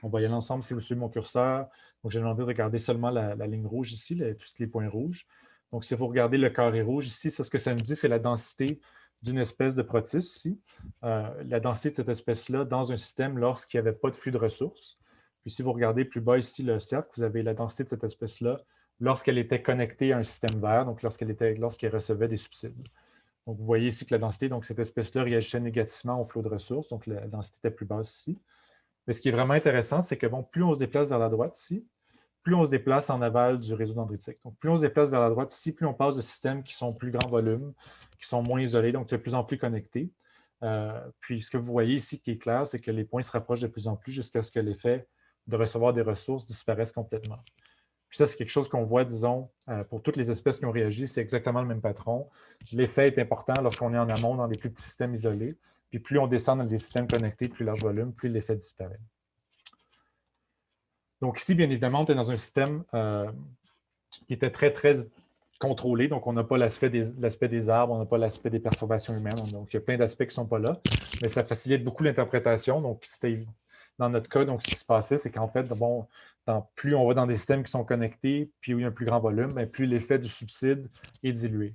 On va y aller ensemble si vous suivez mon curseur. Donc, j'ai demandé de regarder seulement la ligne rouge ici, tous les points rouges. Donc, si vous regardez le carré rouge ici, ce que ça me dit, c'est la densité d'une espèce de protiste ici. La densité de cette espèce-là dans un système lorsqu'il n'y avait pas de flux de ressources. Puis si vous regardez plus bas ici le cercle, vous avez la densité de cette espèce-là lorsqu'elle était connectée à un système vert, donc lorsqu'elle recevait des subsides. Donc, vous voyez ici que la densité, donc cette espèce-là réagissait négativement au flot de ressources, donc la densité était plus basse ici. Mais ce qui est vraiment intéressant, c'est que bon, plus on se déplace vers la droite ici, plus on se déplace en aval du réseau dendritique. Donc, plus on se déplace vers la droite ici, plus on passe de systèmes qui sont plus grand volume, qui sont moins isolés, donc de plus en plus connectés. Puis, ce que vous voyez ici qui est clair, c'est que les points se rapprochent de plus en plus jusqu'à ce que l'effet de recevoir des ressources disparaisse complètement. Puis ça, c'est quelque chose qu'on voit, disons, pour toutes les espèces qui ont réagi, c'est exactement le même patron. L'effet est important lorsqu'on est en amont dans des plus petits systèmes isolés. Puis plus on descend dans des systèmes connectés de plus large volume, plus l'effet disparaît. Donc ici, bien évidemment, on est dans un système qui était très, très contrôlé. Donc, on n'a pas l'aspect des arbres, on n'a pas l'aspect des perturbations humaines. Donc, il y a plein d'aspects qui ne sont pas là. Mais ça facilite beaucoup l'interprétation. Donc, c'était dans notre cas, donc, ce qui se passait, c'est qu'en fait, bon, plus on va dans des systèmes qui sont connectés, puis où il y a un plus grand volume, bien, plus l'effet du subside est dilué.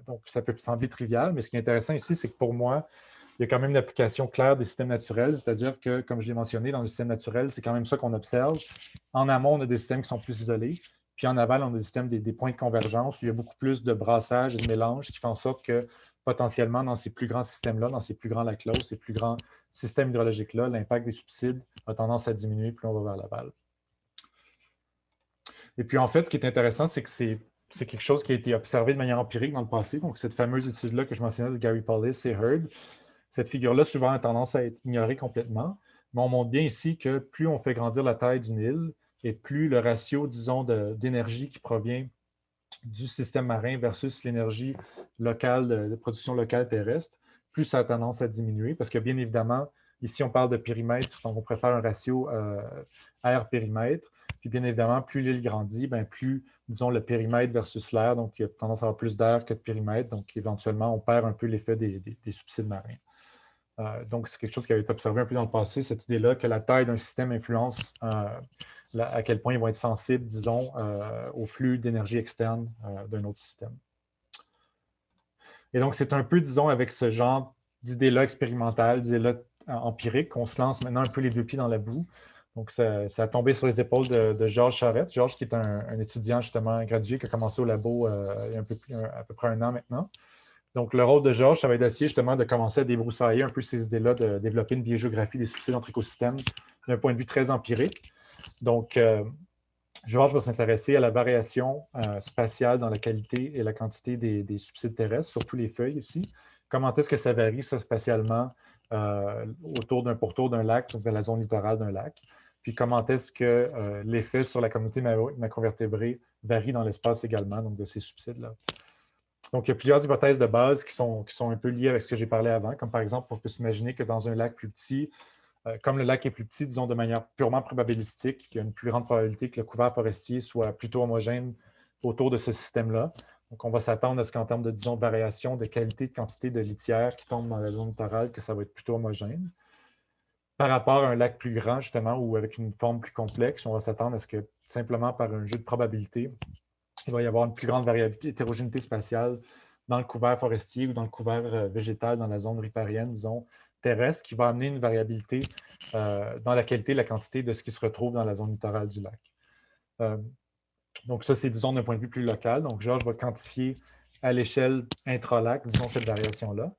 Donc, ça peut sembler trivial, mais ce qui est intéressant ici, c'est que pour moi, il y a quand même une application claire des systèmes naturels, c'est-à-dire que, comme je l'ai mentionné, dans les systèmes naturels, c'est quand même ça qu'on observe. En amont, on a des systèmes qui sont plus isolés, puis en aval, on a des systèmes, des points de convergence où il y a beaucoup plus de brassage et de mélange qui fait en sorte que, potentiellement, dans ces plus grands systèmes-là, dans ces plus grands lacs-là, ces plus grands systèmes hydrologiques-là, l'impact des subsides a tendance à diminuer plus on va vers l'aval. Et puis, en fait, ce qui est intéressant, c'est que c'est quelque chose qui a été observé de manière empirique dans le passé. Donc, cette fameuse étude-là que je mentionnais de Gary Paulis et Heard, cette figure-là, souvent, a tendance à être ignorée complètement. Mais on montre bien ici que plus on fait grandir la taille d'une île et plus le ratio, disons, d'énergie qui provient du système marin versus l'énergie locale, de production locale terrestre, plus ça a tendance à diminuer. Parce que, bien évidemment, ici, on parle de périmètre, donc on préfère un ratio air-périmètre. Puis, bien évidemment, plus l'île grandit, bien, plus, disons, le périmètre versus l'air, donc il y a tendance à avoir plus d'air que de périmètre. Donc, éventuellement, on perd un peu l'effet des subsides marins. Donc, c'est quelque chose qui a été observé un peu dans le passé, cette idée-là que la taille d'un système influence à quel point ils vont être sensibles, disons, au flux d'énergie externe d'un autre système. Et donc, c'est un peu, disons, avec ce genre d'idée-là expérimentale, d'idée-là empirique, qu'on se lance maintenant un peu les deux pieds dans la boue. Donc, ça a tombé sur les épaules de Georges Charette. Georges, qui est un étudiant justement gradué, qui a commencé au labo il y a à peu près 1 an maintenant. Donc, le rôle de Georges, ça va être d'essayer justement de commencer à débroussailler un peu ces idées-là, de développer une biogéographie des subsides entre écosystèmes d'un point de vue très empirique. Donc, Georges va s'intéresser à la variation spatiale dans la qualité et la quantité des subsides terrestres, surtout les feuilles ici. Comment est-ce que ça varie, ça, spatialement, autour d'un pourtour d'un lac, donc dans la zone littorale d'un lac. Puis comment est-ce que l'effet sur la communauté macrovertébrée varie dans l'espace également, donc de ces subsides-là. Donc, il y a plusieurs hypothèses de base qui sont un peu liées avec ce que j'ai parlé avant, comme par exemple, on peut s'imaginer que dans un lac plus petit, comme le lac est plus petit, disons de manière purement probabilistique, il y a une plus grande probabilité que le couvert forestier soit plutôt homogène autour de ce système-là. Donc, on va s'attendre à ce qu'en termes de, disons, variation de qualité, de quantité de litière qui tombe dans la zone littorale, que ça va être plutôt homogène. Par rapport à un lac plus grand, justement, ou avec une forme plus complexe, on va s'attendre à ce que, simplement par un jeu de probabilité, il va y avoir une plus grande hétérogénéité spatiale dans le couvert forestier ou dans le couvert végétal dans la zone riparienne, disons, terrestre, qui va amener une variabilité dans la qualité et la quantité de ce qui se retrouve dans la zone littorale du lac. Donc ça, c'est, disons, d'un point de vue plus local. Donc, Georges va quantifier à l'échelle intralac, disons, cette variation-là,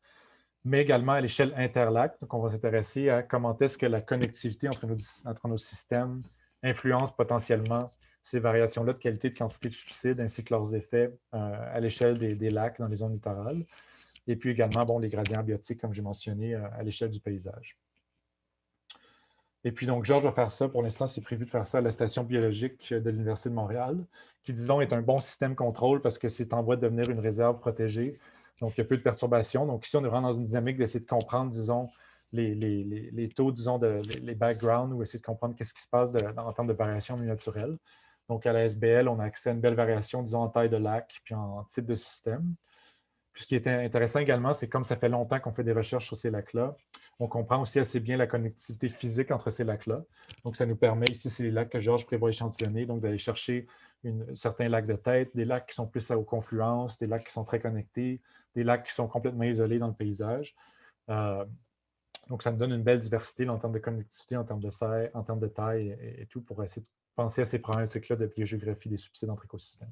mais également à l'échelle interlac. Donc, on va s'intéresser à comment est-ce que la connectivité entre nos systèmes influence potentiellement ces variations-là de qualité, de quantité de subsides, ainsi que leurs effets à l'échelle des lacs dans les zones littorales. Et puis également, bon, les gradients biotiques, comme j'ai mentionné, à l'échelle du paysage. Et puis donc, Georges va faire ça. Pour l'instant, c'est prévu de faire ça à la station biologique de l'Université de Montréal, qui, disons, est un bon système contrôle parce que c'est en voie de devenir une réserve protégée. Donc, il y a peu de perturbations. Donc, ici, on est vraiment dans une dynamique d'essayer de comprendre, disons, les taux, disons, les backgrounds, ou essayer de comprendre qu'est-ce qui se passe en termes de variation en milieu naturel. Donc, à la SBL, on a accès à une belle variation, disons, en taille de lac puis en type de système. Puis, ce qui est intéressant également, c'est comme ça fait longtemps qu'on fait des recherches sur ces lacs-là, on comprend aussi assez bien la connectivité physique entre ces lacs-là. Donc, ça nous permet, ici, c'est les lacs que Georges prévoit échantillonner, donc d'aller chercher certains lacs de tête, des lacs qui sont plus aux confluences, des lacs qui sont très connectés, des lacs qui sont complètement isolés dans le paysage. Donc, ça nous donne une belle diversité en termes de connectivité, en termes de serre, en termes de taille et tout, pour essayer de penser à ces problématiques-là de biogéographie des subsides entre écosystèmes.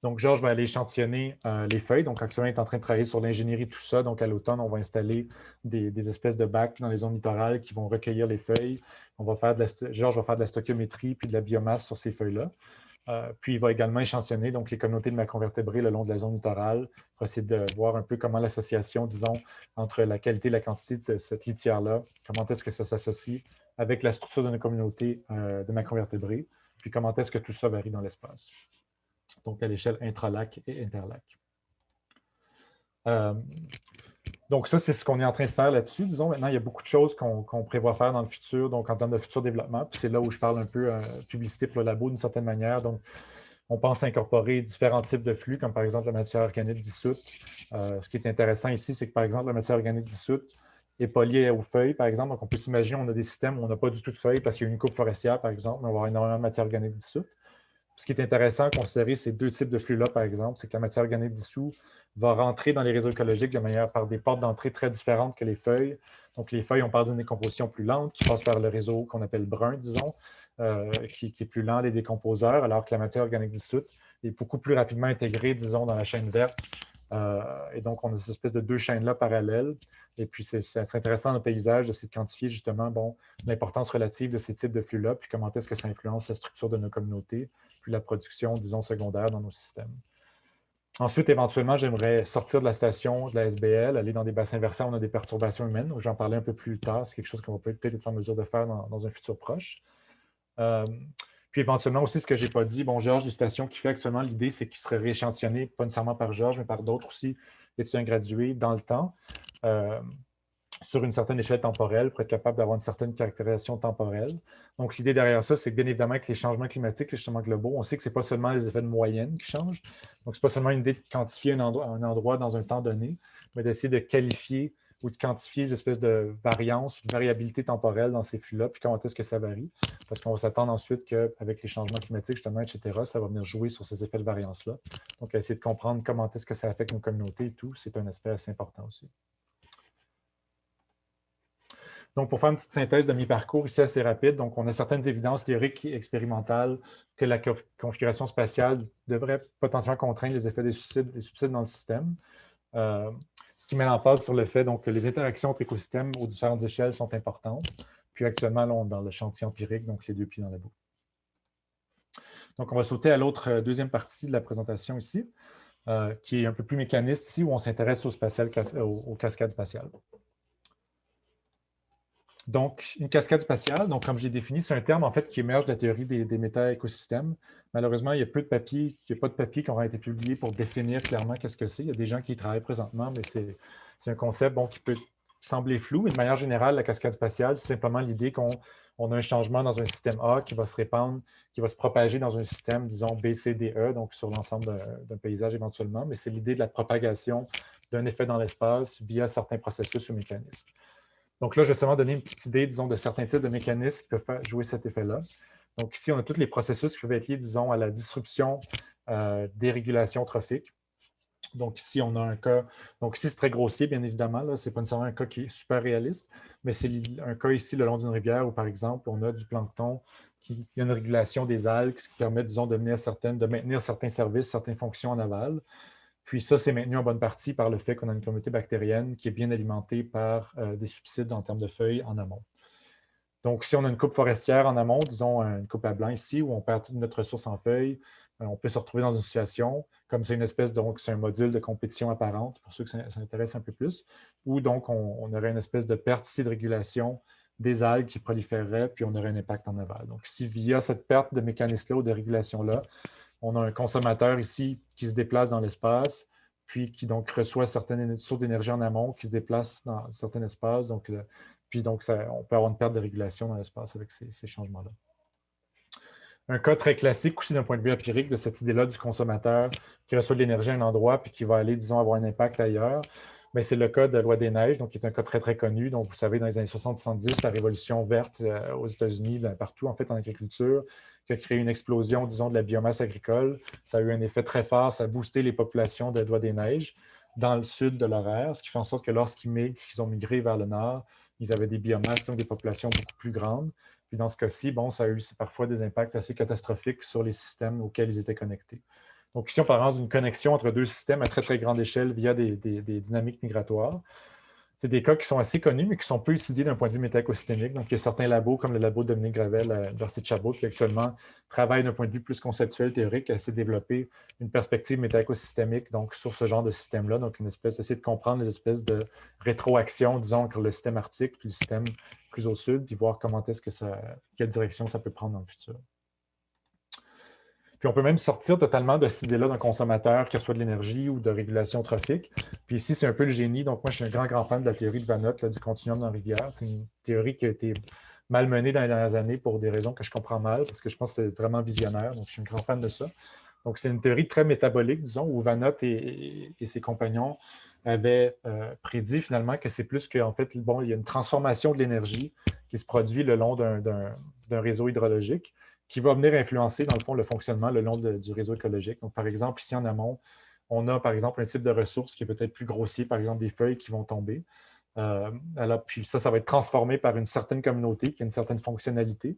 Donc, Georges va aller échantillonner les feuilles. Donc, actuellement, il est en train de travailler sur l'ingénierie de tout ça. Donc, à l'automne, on va installer des espèces de bacs dans les zones littorales qui vont recueillir les feuilles. Georges va faire de la stoichiométrie puis de la biomasse sur ces feuilles-là. Puis, il va également échantillonner donc, les communautés de macroinvertébrés le long de la zone littorale pour essayer de voir un peu comment l'association, disons, entre la qualité et la quantité de cette litière-là, comment est-ce que ça s'associe avec la structure de nos communautés de macroinvertébrés, puis comment est-ce que tout ça varie dans l'espace. Donc à l'échelle intralac et interlac. Donc ça, c'est ce qu'on est en train de faire là-dessus. Disons, maintenant, il y a beaucoup de choses qu'on prévoit faire dans le futur, donc en termes de futur développement. Puis c'est là où je parle un peu publicité pour le labo d'une certaine manière. Donc, on pense incorporer différents types de flux, comme par exemple la matière organique dissoute. Ce qui est intéressant ici, c'est que par exemple, la matière organique dissoute n'est pas liée aux feuilles, par exemple. Donc, on peut s'imaginer, on a des systèmes où on n'a pas du tout de feuilles parce qu'il y a une coupe forestière, par exemple, mais on va avoir énormément de matière organique dissoute. Ce qui est intéressant à considérer ces deux types de flux-là, par exemple, c'est que la matière organique dissoute va rentrer dans les réseaux écologiques de manière par des portes d'entrée très différentes que les feuilles. Donc, les feuilles, on parle d'une décomposition plus lente qui passe par le réseau qu'on appelle brun, disons, qui est plus lent, les décomposeurs, alors que la matière organique dissoute est beaucoup plus rapidement intégrée, disons, dans la chaîne verte. Et donc, on a cette espèce de deux chaînes-là parallèles. Et puis, c'est intéressant dans le paysage d'essayer de quantifier justement l'importance relative de ces types de flux-là, puis comment est-ce que ça influence la structure de nos communautés, puis la production, disons, secondaire dans nos systèmes. Ensuite, éventuellement, j'aimerais sortir de la station de la SBL, aller dans des bassins versants où on a des perturbations humaines. J'en parlais un peu plus tard. C'est quelque chose qu'on va peut-être être en mesure de faire dans un futur proche. Puis éventuellement aussi, ce que je n'ai pas dit, bon, Georges, les stations qu'il fait actuellement, l'idée, c'est qu'il serait rééchantillonné, pas nécessairement par Georges, mais par d'autres aussi, étudiants gradués dans le temps, sur une certaine échelle temporelle, pour être capable d'avoir une certaine caractérisation temporelle. Donc, l'idée derrière ça, c'est que bien évidemment, avec les changements climatiques, les changements globaux, on sait que ce n'est pas seulement les effets de moyenne qui changent. Donc, ce n'est pas seulement une idée de quantifier un endroit dans un temps donné, mais d'essayer de qualifier ou de quantifier les espèces de variances, de variabilité temporelle dans ces flux-là, puis comment est-ce que ça varie. Parce qu'on va s'attendre ensuite qu'avec les changements climatiques, justement, etc., ça va venir jouer sur ces effets de variance-là. Donc, essayer de comprendre comment est-ce que ça affecte nos communautés et tout, c'est un aspect assez important aussi. Donc, pour faire une petite synthèse de mes parcours ici assez rapide, donc on a certaines évidences théoriques et expérimentales que la configuration spatiale devrait potentiellement contraindre les effets des subsides dans le système. Ce qui met l'emphase sur le fait donc, que les interactions entre écosystèmes aux différentes échelles sont importantes. Puis actuellement, là, on est dans le chantier empirique, donc les deux pieds dans la boue. Donc, on va sauter à l'autre deuxième partie de la présentation ici, qui est un peu plus mécaniste ici, où on s'intéresse aux cascades spatiales. Donc, une cascade spatiale, donc comme j'ai défini, c'est un terme en fait qui émerge de la théorie des méta-écosystèmes. Malheureusement, il n'y a pas de papiers qui ont été publiés pour définir clairement qu'est-ce que c'est. Il y a des gens qui y travaillent présentement, mais c'est un concept qui peut sembler flou. Mais de manière générale, la cascade spatiale, c'est simplement l'idée qu'on a un changement dans un système A qui va se répandre, qui va se propager dans un système, disons, B, C, D, E, donc sur l'ensemble d'un paysage éventuellement. Mais c'est l'idée de la propagation d'un effet dans l'espace via certains processus ou mécanismes. Donc là, je vais seulement donner une petite idée, disons, de certains types de mécanismes qui peuvent jouer cet effet-là. Donc ici, on a tous les processus qui peuvent être liés, disons, à la disruption des régulations trophiques. Donc ici, on a un cas, donc ici, c'est très grossier, bien évidemment, ce n'est pas nécessairement un cas qui est super réaliste, mais c'est un cas ici, le long d'une rivière, où par exemple, on a du plancton qui a une régulation des algues, ce qui permet, disons, de maintenir certains services, certaines fonctions en aval. Puis ça, c'est maintenu en bonne partie par le fait qu'on a une communauté bactérienne qui est bien alimentée par des subsides en termes de feuilles en amont. Donc, si on a une coupe forestière en amont, disons une coupe à blanc ici, où on perd toute notre ressource en feuilles, on peut se retrouver dans une situation, comme c'est une espèce, donc c'est un module de compétition apparente, pour ceux que ça intéresse un peu plus, où donc on aurait une espèce de perte ici de régulation des algues qui proliféreraient, puis on aurait un impact en aval. Donc, si via cette perte de mécanisme-là ou de régulation-là, on a un consommateur ici qui se déplace dans l'espace, puis qui donc reçoit certaines sources d'énergie en amont, qui se déplacent dans certains espaces. Donc, puis donc, on peut avoir une perte de régulation dans l'espace avec ces changements-là. Un cas très classique aussi d'un point de vue empirique de cette idée-là du consommateur qui reçoit de l'énergie à un endroit puis qui va aller, disons, avoir un impact ailleurs, c'est le cas de la loi des neiges, donc qui est un cas très, très connu. Donc, vous savez, dans les années 60-70, la révolution verte aux États-Unis, partout, en fait, en agriculture, qui a créé une explosion, disons, de la biomasse agricole. Ça a eu un effet très fort, ça a boosté les populations de loi des neiges dans le sud de l'horaire, ce qui fait en sorte que lorsqu'ils ont migré vers le nord, ils avaient des biomasses, donc des populations beaucoup plus grandes. Puis dans ce cas-ci, ça a eu parfois des impacts assez catastrophiques sur les systèmes auxquels ils étaient connectés. Donc ici, on parle d'une connexion entre deux systèmes à très, très grande échelle via des dynamiques migratoires. C'est des cas qui sont assez connus, mais qui sont peu étudiés d'un point de vue métaécosystémique. Donc, il y a certains labos, comme le labo de Dominique Gravel à l'Université de Sherbrooke, qui actuellement travaillent d'un point de vue plus conceptuel, théorique, à essayer de développer une perspective métaécosystémique donc, sur ce genre de système-là. Donc, une espèce d'essayer de comprendre les espèces de rétroaction, disons, entre le système arctique puis le système plus au sud, puis voir comment est-ce que quelle direction ça peut prendre dans le futur. Puis on peut même sortir totalement de cette idée-là d'un consommateur qui reçoit de l'énergie ou de régulation trophique. Puis ici, c'est un peu le génie. Donc moi, je suis un grand, grand fan de la théorie de Vanot, du continuum dans la rivière. C'est une théorie qui a été malmenée dans les dernières années pour des raisons que je comprends mal, parce que je pense que c'est vraiment visionnaire. Donc je suis un grand fan de ça. Donc c'est une théorie très métabolique, disons, où Vanot et ses compagnons avaient prédit finalement que c'est plus qu'en fait, il y a une transformation de l'énergie qui se produit le long d'un réseau hydrologique qui va venir influencer, dans le fond, le fonctionnement le long du réseau écologique. Donc, par exemple, ici en amont, on a, par exemple, un type de ressource qui est peut-être plus grossier, par exemple, des feuilles qui vont tomber. Alors, puis ça va être transformé par une certaine communauté qui a une certaine fonctionnalité.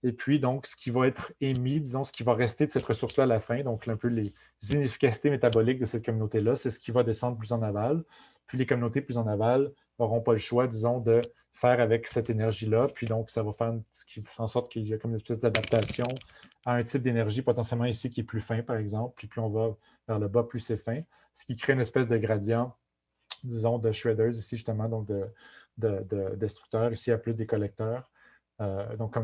Et puis, donc, ce qui va être émis, disons, ce qui va rester de cette ressource-là à la fin, donc un peu les inefficacités métaboliques de cette communauté-là, c'est ce qui va descendre plus en aval. Puis les communautés plus en aval n'auront pas le choix, disons, de faire avec cette énergie-là. Puis donc, ça va faire ce qui fait en sorte qu'il y a comme une espèce d'adaptation à un type d'énergie potentiellement ici qui est plus fin, par exemple. Puis plus on va vers le bas, plus c'est fin. Ce qui crée une espèce de gradient, disons, de shredders ici, justement, donc de destructeurs. Ici, il y a plus des collecteurs. Donc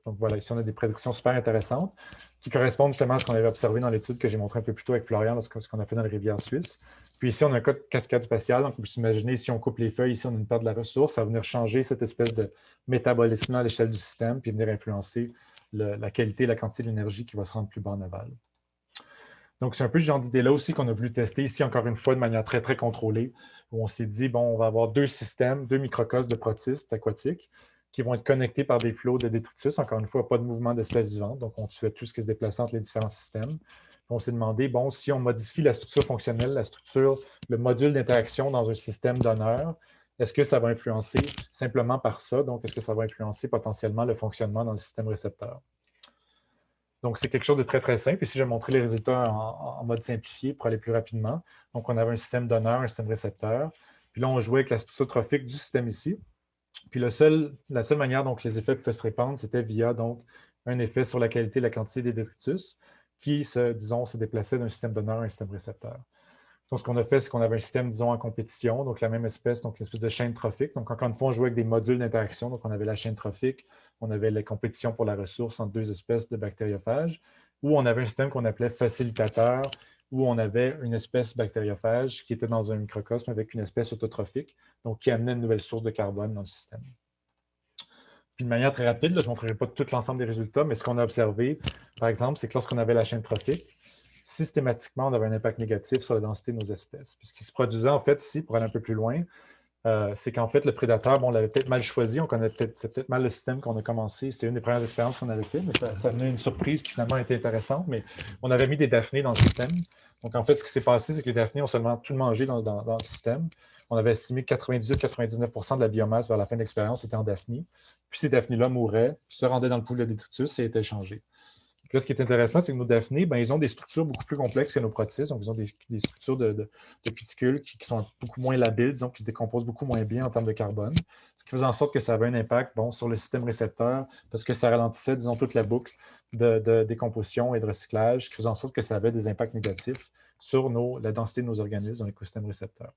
voilà, ici on a des prédictions super intéressantes qui correspondent justement à ce qu'on avait observé dans l'étude que j'ai montré un peu plus tôt avec Florian, ce qu'on a fait dans les rivières suisses. Puis ici, on a un cas de cascade spatiale. Donc, on peut s'imaginer, si on coupe les feuilles, ici, on a une perte de la ressource, ça va venir changer cette espèce de métabolisme à l'échelle du système, puis venir influencer la qualité et la quantité d'énergie qui va se rendre plus bas en aval. Donc, c'est un peu ce genre d'idée-là aussi qu'on a voulu tester ici, encore une fois, de manière très, très contrôlée, où on s'est dit, on va avoir deux systèmes, deux microcosmes de protistes aquatiques qui vont être connectés par des flots de détritus. Encore une fois, pas de mouvement d'espèces vivantes, donc on tue tout ce qui se déplace entre les différents systèmes. On s'est demandé, si on modifie la structure fonctionnelle, le module d'interaction dans un système donneur, est-ce que ça va influencer simplement par ça? Donc, est-ce que ça va influencer potentiellement le fonctionnement dans le système récepteur? Donc, c'est quelque chose de très, très simple. Ici, je vais montrer les résultats en mode simplifié pour aller plus rapidement. Donc, on avait un système donneur, un système récepteur. Puis là, on jouait avec la structure trophique du système ici. Puis la seule manière dont les effets pouvaient se répandre, c'était via donc, un effet sur la qualité et la quantité des détritus qui, se déplaçait d'un système donneur à un système récepteur. Donc, ce qu'on a fait, c'est qu'on avait un système, disons, en compétition, donc la même espèce, donc une espèce de chaîne trophique. Donc, encore une fois, on jouait avec des modules d'interaction. Donc, on avait la chaîne trophique, on avait la compétition pour la ressource entre deux espèces de bactériophages, ou on avait un système qu'on appelait facilitateur, où on avait une espèce bactériophage qui était dans un microcosme avec une espèce autotrophique, donc qui amenait une nouvelle source de carbone dans le système. Puis de manière très rapide, là, je ne montrerai pas tout l'ensemble des résultats, mais ce qu'on a observé, par exemple, c'est que lorsqu'on avait la chaîne trophique, systématiquement, on avait un impact négatif sur la densité de nos espèces. Puis ce qui se produisait, en fait, ici, pour aller un peu plus loin, c'est qu'en fait, le prédateur, bon, on l'avait peut-être mal choisi, c'est peut-être mal le système qu'on a commencé. C'est une des premières expériences qu'on avait fait, mais ça venait une surprise qui finalement était intéressante. Mais on avait mis des daphnés dans le système. Donc, en fait, ce qui s'est passé, c'est que les daphnés ont seulement tout mangé dans le système. On avait estimé que 98-99% de la biomasse vers la fin de l'expérience était en daphné. Puis ces daphnés-là mouraient, se rendaient dans le pool de détritus et étaient échangés. Là, ce qui est intéressant, c'est que nos daphnés, ben, ils ont des structures beaucoup plus complexes que nos protistes. Donc, ils ont des structures de cuticules qui sont beaucoup moins labiles, disons, qui se décomposent beaucoup moins bien en termes de carbone. Ce qui faisait en sorte que ça avait un impact sur le système récepteur parce que ça ralentissait, disons, toute la boucle de décomposition et de recyclage, ce qui faisait en sorte que ça avait des impacts négatifs sur la densité de nos organismes dans l'écosystème récepteur.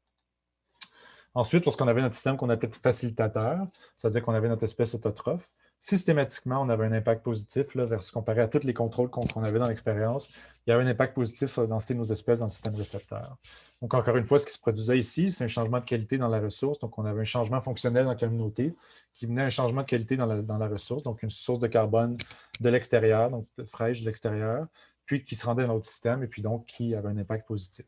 Ensuite, lorsqu'on avait notre système qu'on appelait facilitateur, c'est-à-dire qu'on avait notre espèce autotrophe, systématiquement, on avait un impact positif là, comparé à tous les contrôles qu'on avait dans l'expérience. Il y avait un impact positif sur la densité de nos espèces dans le système récepteur. Donc, encore une fois, ce qui se produisait ici, c'est un changement de qualité dans la ressource. Donc, on avait un changement fonctionnel dans la communauté qui venait un changement de qualité dans la ressource, donc une source de carbone de l'extérieur, donc fraîche de l'extérieur, puis qui se rendait dans notre système et puis donc qui avait un impact positif.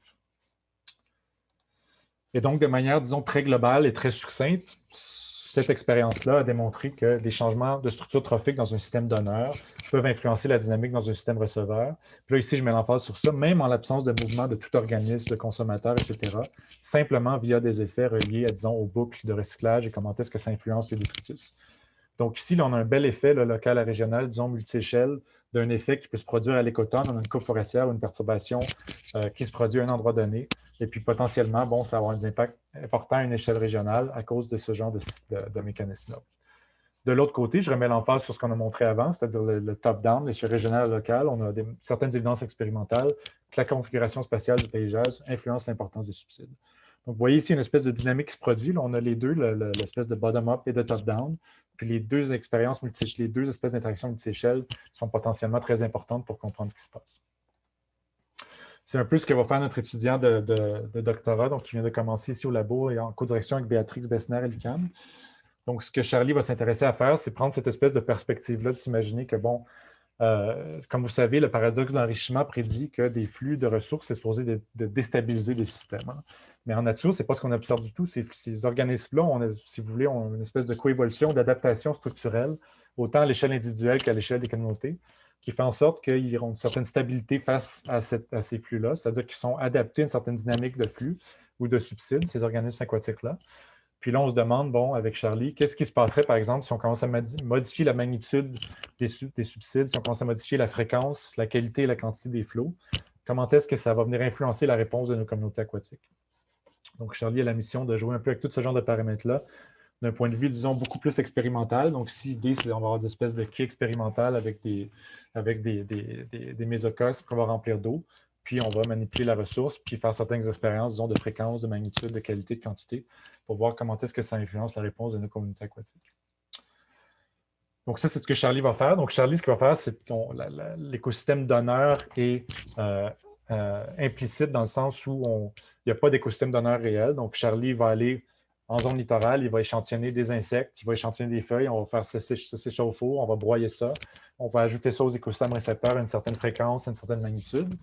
Et donc, de manière, disons, très globale et très succincte, cette expérience-là a démontré que des changements de structure trophique dans un système donneur peuvent influencer la dynamique dans un système receveur. Puis là, ici, je mets l'emphase sur ça, même en l'absence de mouvement de tout organisme, de consommateur, etc., simplement via des effets reliés, disons, aux boucles de recyclage et comment est-ce que ça influence les détritus. Donc ici, là, on a un bel effet là, local à régional, disons multi-échelle, d'un effet qui peut se produire à l'écotone, on a une coupe forestière ou une perturbation qui se produit à un endroit donné. Et puis potentiellement, bon, ça va avoir un impact important à une échelle régionale à cause de ce genre de mécanisme-là. De l'autre côté, je remets l'emphase sur ce qu'on a montré avant, c'est-à-dire le top-down, l'échelle régionale locale. On a certaines évidences expérimentales que la configuration spatiale du paysage influence l'importance des subsides. Donc, vous voyez ici une espèce de dynamique qui se produit. Là, on a les deux, l'espèce de bottom-up et de top-down. Puis les deux expériences les deux espèces d'interactions multi-échelles sont potentiellement très importantes pour comprendre ce qui se passe. C'est un peu ce que va faire notre étudiant de doctorat, donc qui vient de commencer ici au labo et en co-direction avec Béatrix Bessner et l'UQAM. Donc, ce que Charlie va s'intéresser à faire, c'est prendre cette espèce de perspective-là, de s'imaginer que, bon, comme vous savez, le paradoxe d'enrichissement prédit que des flux de ressources, c'est supposé de déstabiliser des systèmes. Hein. Mais en nature, ce n'est pas ce qu'on observe du tout. Ces organismes-là, si vous voulez, ont une espèce de coévolution, d'adaptation structurelle, autant à l'échelle individuelle qu'à l'échelle des communautés, qui fait en sorte qu'ils auront une certaine stabilité face à ces flux-là, c'est-à-dire qu'ils sont adaptés à une certaine dynamique de flux ou de subsides, ces organismes aquatiques-là. Puis là, on se demande, bon, avec Charlie, qu'est-ce qui se passerait, par exemple, si on commence à modifier la magnitude des subsides, si on commence à modifier la fréquence, la qualité et la quantité des flots? Comment est-ce que ça va venir influencer la réponse de nos communautés aquatiques? Donc, Charlie a la mission de jouer un peu avec tout ce genre de paramètres-là, d'un point de vue, disons, beaucoup plus expérimental. Donc, ici, l'idée, c'est qu'on va avoir des espèces de quais expérimentales avec des mésocosmes qu'on va remplir d'eau. Puis, on va manipuler la ressource, puis faire certaines expériences, disons, de fréquence, de magnitude, de qualité, de quantité, pour voir comment est-ce que ça influence la réponse de nos communautés aquatiques. Donc, ça, c'est ce que Charlie va faire. Donc, Charlie, ce qu'il va faire, c'est que l'écosystème donneur est implicite dans le sens où il n'y a pas d'écosystème donneur réel. Donc, Charlie va aller en zone littorale, il va échantillonner des insectes, il va échantillonner des feuilles, on va faire sécher au four, on va broyer ça, on va ajouter ça aux écosystèmes récepteurs à une certaine fréquence, à une certaine magnitude.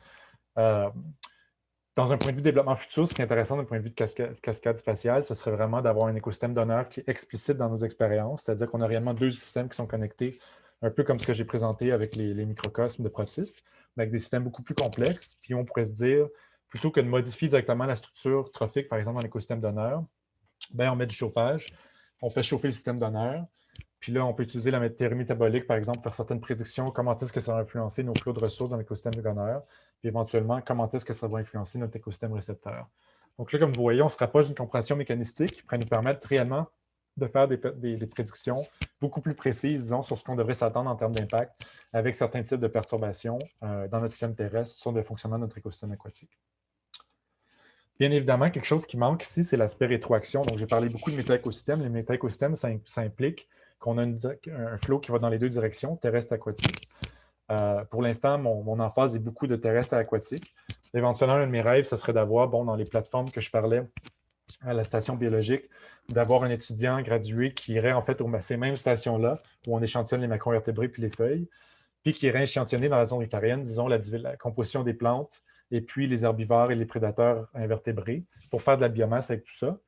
Dans un point de vue de développement futur, ce qui est intéressant d'un point de vue de cascade spatiale, ce serait vraiment d'avoir un écosystème donneur qui est explicite dans nos expériences, c'est-à-dire qu'on a réellement deux systèmes qui sont connectés, un peu comme ce que j'ai présenté avec les microcosmes de protistes, mais avec des systèmes beaucoup plus complexes. Puis on pourrait se dire, plutôt que de modifier directement la structure trophique, par exemple, dans l'écosystème donneur, ben, on met du chauffage, on fait chauffer le système d'honneur, puis là, on peut utiliser la théorie métabolique, par exemple, pour faire certaines prédictions, comment est-ce que ça va influencer nos flots de ressources dans l'écosystème de Gonner, puis éventuellement, comment est-ce que ça va influencer notre écosystème récepteur. Donc là, comme vous voyez, on se rapproche d'une compréhension mécanistique qui pourrait nous permettre réellement de faire des prédictions beaucoup plus précises, disons, sur ce qu'on devrait s'attendre en termes d'impact avec certains types de perturbations dans notre système terrestre sur le fonctionnement de notre écosystème aquatique. Bien évidemment, quelque chose qui manque ici, c'est l'aspect rétroaction. Donc, j'ai parlé beaucoup de méta-écosystèmes. Les méta-écosystèmes, ça implique qu'on a un flot qui va dans les deux directions, terrestre et aquatique. Pour l'instant, mon emphase est beaucoup de terrestre à aquatique. Éventuellement, un de mes rêves, ce serait d'avoir, dans les plateformes que je parlais à la station biologique, d'avoir un étudiant gradué qui irait en fait à ces mêmes stations-là, où on échantillonne les macroinvertébrés puis les feuilles, puis qui irait échantillonner dans la zone riparienne, disons, la composition des plantes, et puis les herbivores et les prédateurs invertébrés, pour faire de la biomasse avec tout ça,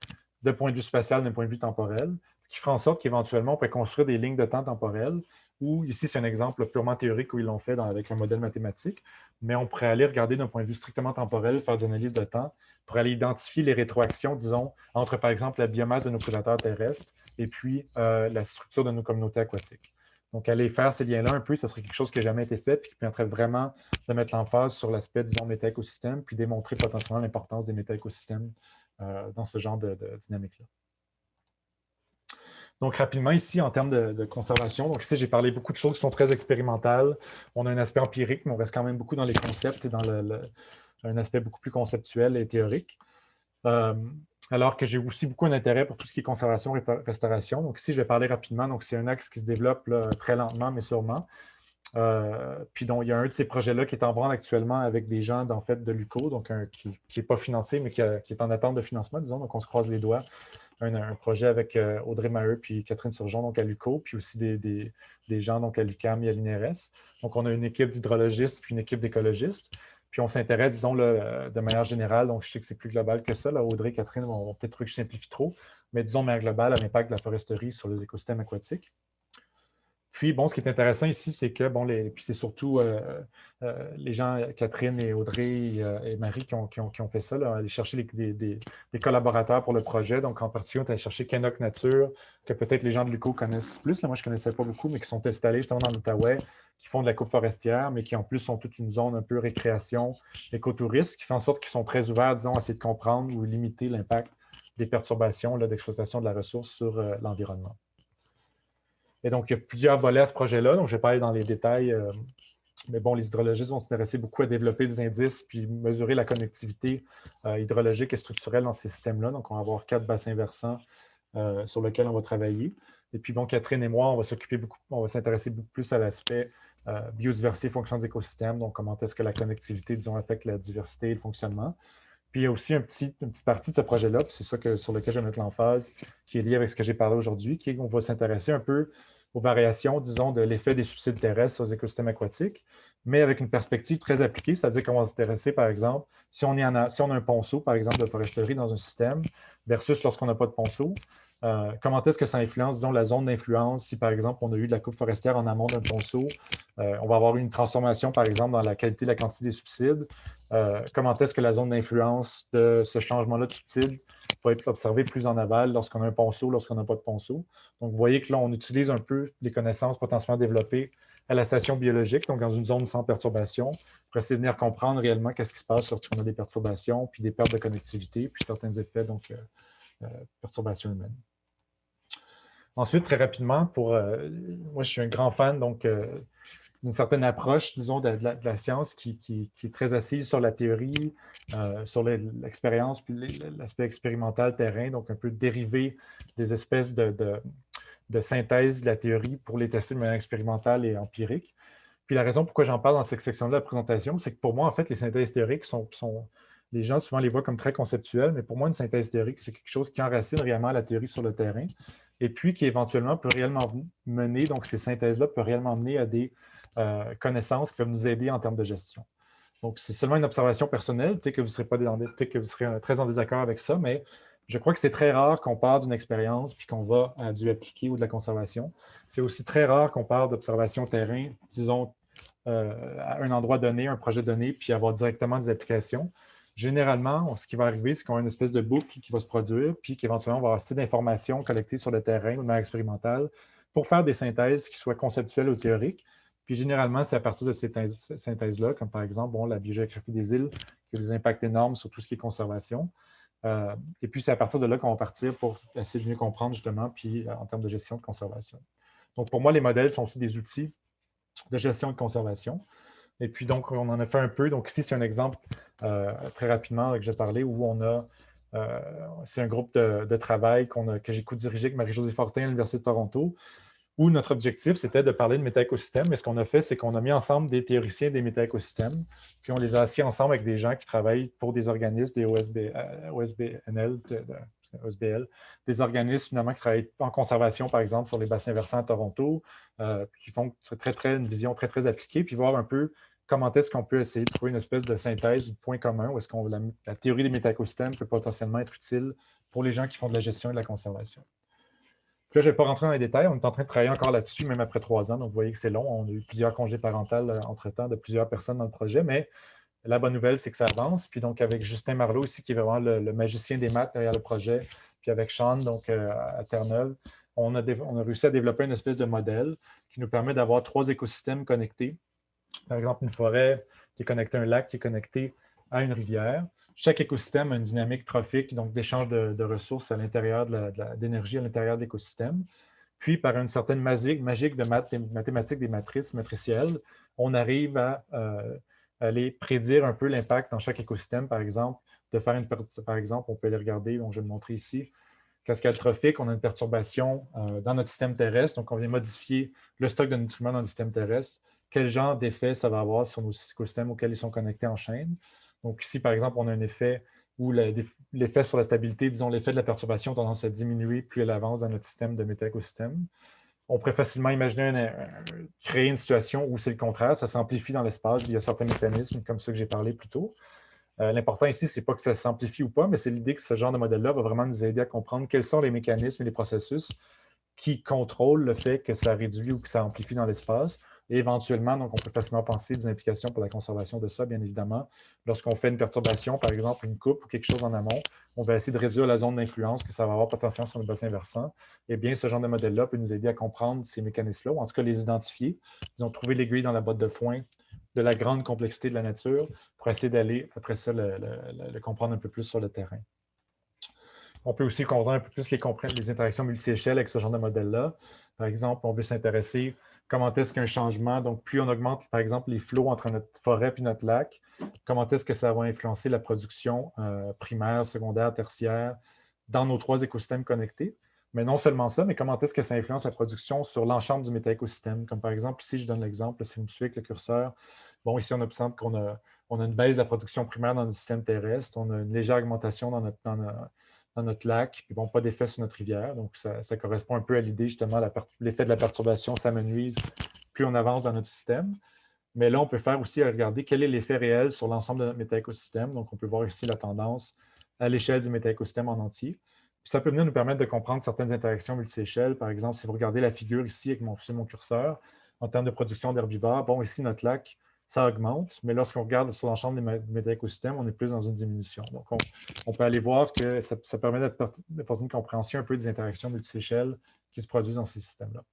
d'un point de vue spatial, d'un point de vue temporel, ce qui fera en sorte qu'éventuellement, on pourrait construire des lignes de temps temporelles, ou ici, c'est un exemple purement théorique où ils l'ont fait avec un modèle mathématique, mais on pourrait aller regarder d'un point de vue strictement temporel, faire des analyses de temps, pour aller identifier les rétroactions, disons, entre, par exemple, la biomasse de nos prédateurs terrestres et puis la structure de nos communautés aquatiques. Donc, aller faire ces liens-là un peu, ça serait quelque chose qui n'a jamais été fait, puis qui permettrait vraiment de mettre l'emphase sur l'aspect, disons, méta-écosystème, puis démontrer potentiellement l'importance des méta-écosystèmes dans ce genre de dynamique-là. Donc, rapidement, ici, en termes de conservation, donc ici, j'ai parlé beaucoup de choses qui sont très expérimentales. On a un aspect empirique, mais on reste quand même beaucoup dans les concepts et dans un aspect beaucoup plus conceptuel et théorique. Alors que j'ai aussi beaucoup d'intérêt pour tout ce qui est conservation et restauration. Donc ici, je vais parler rapidement. Donc, c'est un axe qui se développe là, très lentement, mais sûrement. Puis donc, il y a un de ces projets-là qui est en branle actuellement avec des gens en fait, de l'UQO, donc qui n'est pas financé, mais qui est en attente de financement, disons. Donc, on se croise les doigts. Un projet avec Audrey Maheu puis Catherine Surgeon, donc à l'UQO, puis aussi des gens donc à l'UQAM et à l'INRS. Donc, on a une équipe d'hydrologistes puis une équipe d'écologistes. Puis on s'intéresse, disons, là, de manière générale, donc je sais que c'est plus global que ça. Là, Audrey et Catherine vont peut-être trouver que je simplifie trop, mais disons, de manière globale, à l'impact de la foresterie sur les écosystèmes aquatiques. Puis, bon, ce qui est intéressant ici, c'est que, bon, puis c'est surtout les gens, Catherine et Audrey et Marie qui ont fait ça, là, aller chercher des collaborateurs pour le projet. Donc, en particulier, on est allé chercher Kenok Nature, que peut-être les gens de l'UQO connaissent plus. Là, moi, je ne connaissais pas beaucoup, mais qui sont installés justement dans l'Outaouais, qui font de la coupe forestière, mais qui en plus sont toute une zone un peu récréation, écotourisme, qui fait en sorte qu'ils sont très ouverts, disons, à essayer de comprendre ou limiter l'impact des perturbations d'exploitation de la ressource sur l'environnement. Et donc, il y a plusieurs volets à ce projet-là. Donc, je vais pas aller dans les détails. Mais bon, les hydrologistes vont s'intéresser beaucoup à développer des indices puis mesurer la connectivité hydrologique et structurelle dans ces systèmes-là. Donc, on va avoir 4 bassins versants sur lesquels on va travailler. Et puis, bon, Catherine et moi, on va s'intéresser beaucoup plus à l'aspect biodiversité, fonction des écosystèmes. Donc, comment est-ce que la connectivité, disons, affecte la diversité et le fonctionnement. Puis il y a aussi une petite partie de ce projet-là, puis c'est ça sur lequel je vais mettre l'emphase, qui est lié avec ce que j'ai parlé aujourd'hui, qui est qu'on va s'intéresser un peu aux variations, disons, de l'effet des subsides terrestres sur les écosystèmes aquatiques, mais avec une perspective très appliquée, c'est-à-dire qu'on va s'intéresser, par exemple, si on a un ponceau, par exemple, de foresterie dans un système, versus lorsqu'on n'a pas de ponceau, comment est-ce que ça influence, disons, la zone d'influence, si, par exemple, on a eu de la coupe forestière en amont d'un ponceau, on va avoir une transformation, par exemple, dans la qualité, la quantité des subsides, comment est-ce que la zone d'influence de ce changement-là de subside va être observée plus en aval lorsqu'on a un ponceau, lorsqu'on n'a pas de ponceau. Donc, vous voyez que là, on utilise un peu les connaissances potentiellement développées à la station biologique, donc dans une zone sans perturbation, pour essayer de venir comprendre réellement qu'est-ce qui se passe lorsqu'on a des perturbations, puis des pertes de connectivité, puis certains effets, donc, perturbations humaines. Ensuite, très rapidement, moi, je suis un grand fan, donc, d'une certaine approche, disons, de la science qui est très assise sur la théorie, sur l'expérience, puis l'aspect expérimental terrain, donc un peu dérivé des espèces de synthèse de la théorie pour les tester de manière expérimentale et empirique. Puis la raison pourquoi j'en parle dans cette section-là de la présentation, c'est que pour moi, en fait, les synthèses théoriques les gens souvent les voient comme très conceptuelles, mais pour moi, une synthèse théorique, c'est quelque chose qui enracine réellement la théorie sur le terrain, et puis qui éventuellement peut réellement mener, donc ces synthèses-là peuvent réellement mener à des connaissances qui peuvent nous aider en termes de gestion. Donc, c'est seulement une observation personnelle, peut-être que vous serez très en désaccord avec ça, mais je crois que c'est très rare qu'on part d'une expérience puis qu'on va à du appliquer ou de la conservation. C'est aussi très rare qu'on part d'observation terrain, disons, à un endroit donné, un projet donné, puis avoir directement des applications. Généralement, ce qui va arriver, c'est qu'on a une espèce de boucle qui va se produire, puis qu'éventuellement, on va avoir assez d'informations collectées sur le terrain ou de manière expérimentale pour faire des synthèses qui soient conceptuelles ou théoriques. Puis généralement, c'est à partir de ces synthèses-là, comme par exemple la biogéographie des îles, qui a des impacts énormes sur tout ce qui est conservation. Et puis, c'est à partir de là qu'on va partir pour essayer de mieux comprendre justement, puis en termes de gestion de conservation. Donc, pour moi, les modèles sont aussi des outils de gestion et de conservation. Et puis, donc, on en a fait un peu. Donc, ici, c'est un exemple très rapidement que j'ai parlé où on a, c'est un groupe de travail que j'ai co-dirigé avec Marie-Josée Fortin à l'Université de Toronto, où notre objectif, c'était de parler de métaécosystèmes. Mais ce qu'on a fait, c'est qu'on a mis ensemble des théoriciens des métaécosystèmes, puis on les a assis ensemble avec des gens qui travaillent pour des organismes, des OSBNL, OSBL, des organismes finalement qui travaillent en conservation, par exemple, sur les bassins versants à Toronto, qui font une vision très, très appliquée, puis voir un peu comment est-ce qu'on peut essayer de trouver une espèce de synthèse du point commun, où est-ce que la théorie des métaécosystèmes peut potentiellement être utile pour les gens qui font de la gestion et de la conservation. Puis là, je ne vais pas rentrer dans les détails. On est en train de travailler encore là-dessus, même après 3 ans. Donc, vous voyez que c'est long. On a eu plusieurs congés parentaux entre-temps de plusieurs personnes dans le projet. Mais la bonne nouvelle, c'est que ça avance. Puis donc, avec Justin Marleau ici, qui est vraiment le magicien des maths derrière le projet, puis avec Sean, donc à Terre-Neuve, on a réussi à développer une espèce de modèle qui nous permet d'avoir 3 écosystèmes connectés. Par exemple, une forêt qui est connectée à un lac qui est connecté à une rivière. Chaque écosystème a une dynamique trophique, donc d'échange de ressources à l'intérieur d'énergie à l'intérieur de l'écosystème. Puis, par une certaine magique de mathématiques des matrices matricielles, on arrive à aller prédire un peu l'impact dans chaque écosystème, par exemple, par exemple, on peut les regarder, donc je vais le montrer ici. Cascade trophique, on a une perturbation dans notre système terrestre, donc on vient modifier le stock de nutriments dans le système terrestre. Quel genre d'effet ça va avoir sur nos écosystèmes auxquels ils sont connectés en chaîne? Donc ici, par exemple, on a un effet où l'effet sur la stabilité, disons l'effet de la perturbation a tendance à diminuer plus elle avance dans notre système de métaécosystème. On pourrait facilement imaginer créer une situation où c'est le contraire, ça s'amplifie dans l'espace via certains mécanismes comme ceux que j'ai parlé plus tôt. L'important ici, ce n'est pas que ça s'amplifie ou pas, mais c'est l'idée que ce genre de modèle-là va vraiment nous aider à comprendre quels sont les mécanismes et les processus qui contrôlent le fait que ça réduit ou que ça amplifie dans l'espace. Et éventuellement, donc, on peut facilement penser des implications pour la conservation de ça, bien évidemment. Lorsqu'on fait une perturbation, par exemple une coupe ou quelque chose en amont, on va essayer de réduire la zone d'influence que ça va avoir potentiellement sur le bassin versant. Eh bien, ce genre de modèle-là peut nous aider à comprendre ces mécanismes-là, ou en tout cas les identifier. Ils ont trouvé l'aiguille dans la botte de foin de la grande complexité de la nature pour essayer d'aller, après ça, le comprendre un peu plus sur le terrain. On peut aussi comprendre un peu plus les interactions multi-échelles avec ce genre de modèle-là. Par exemple, on veut s'intéresser comment est-ce qu'un changement, donc plus on augmente, par exemple, les flots entre notre forêt et notre lac, comment est-ce que ça va influencer la production primaire, secondaire, tertiaire dans nos 3 écosystèmes connectés. Mais non seulement ça, mais comment est-ce que ça influence la production sur l'ensemble du métaécosystème. Comme par exemple, ici, je donne l'exemple, si vous me suivez avec le curseur, bon, ici, on observe qu'on a une baisse de la production primaire dans le système terrestre, on a une légère augmentation dans notre lac, puis bon, pas d'effet sur notre rivière. Donc, ça correspond un peu à l'idée, justement, l'effet de la perturbation s'amenuise plus on avance dans notre système. Mais là, on peut faire aussi regarder quel est l'effet réel sur l'ensemble de notre métaécosystème. Donc, on peut voir ici la tendance à l'échelle du métaécosystème en entier. Puis ça peut venir nous permettre de comprendre certaines interactions multi-échelles. Par exemple, si vous regardez la figure ici avec mon curseur, en termes de production d'herbivores, bon, ici, notre lac, ça augmente, mais lorsqu'on regarde sur l'ensemble des métaécosystèmes, on est plus dans une diminution. Donc, on peut aller voir que ça permet d'apporter une compréhension un peu des interactions multi-échelles qui se produisent dans ces systèmes-là.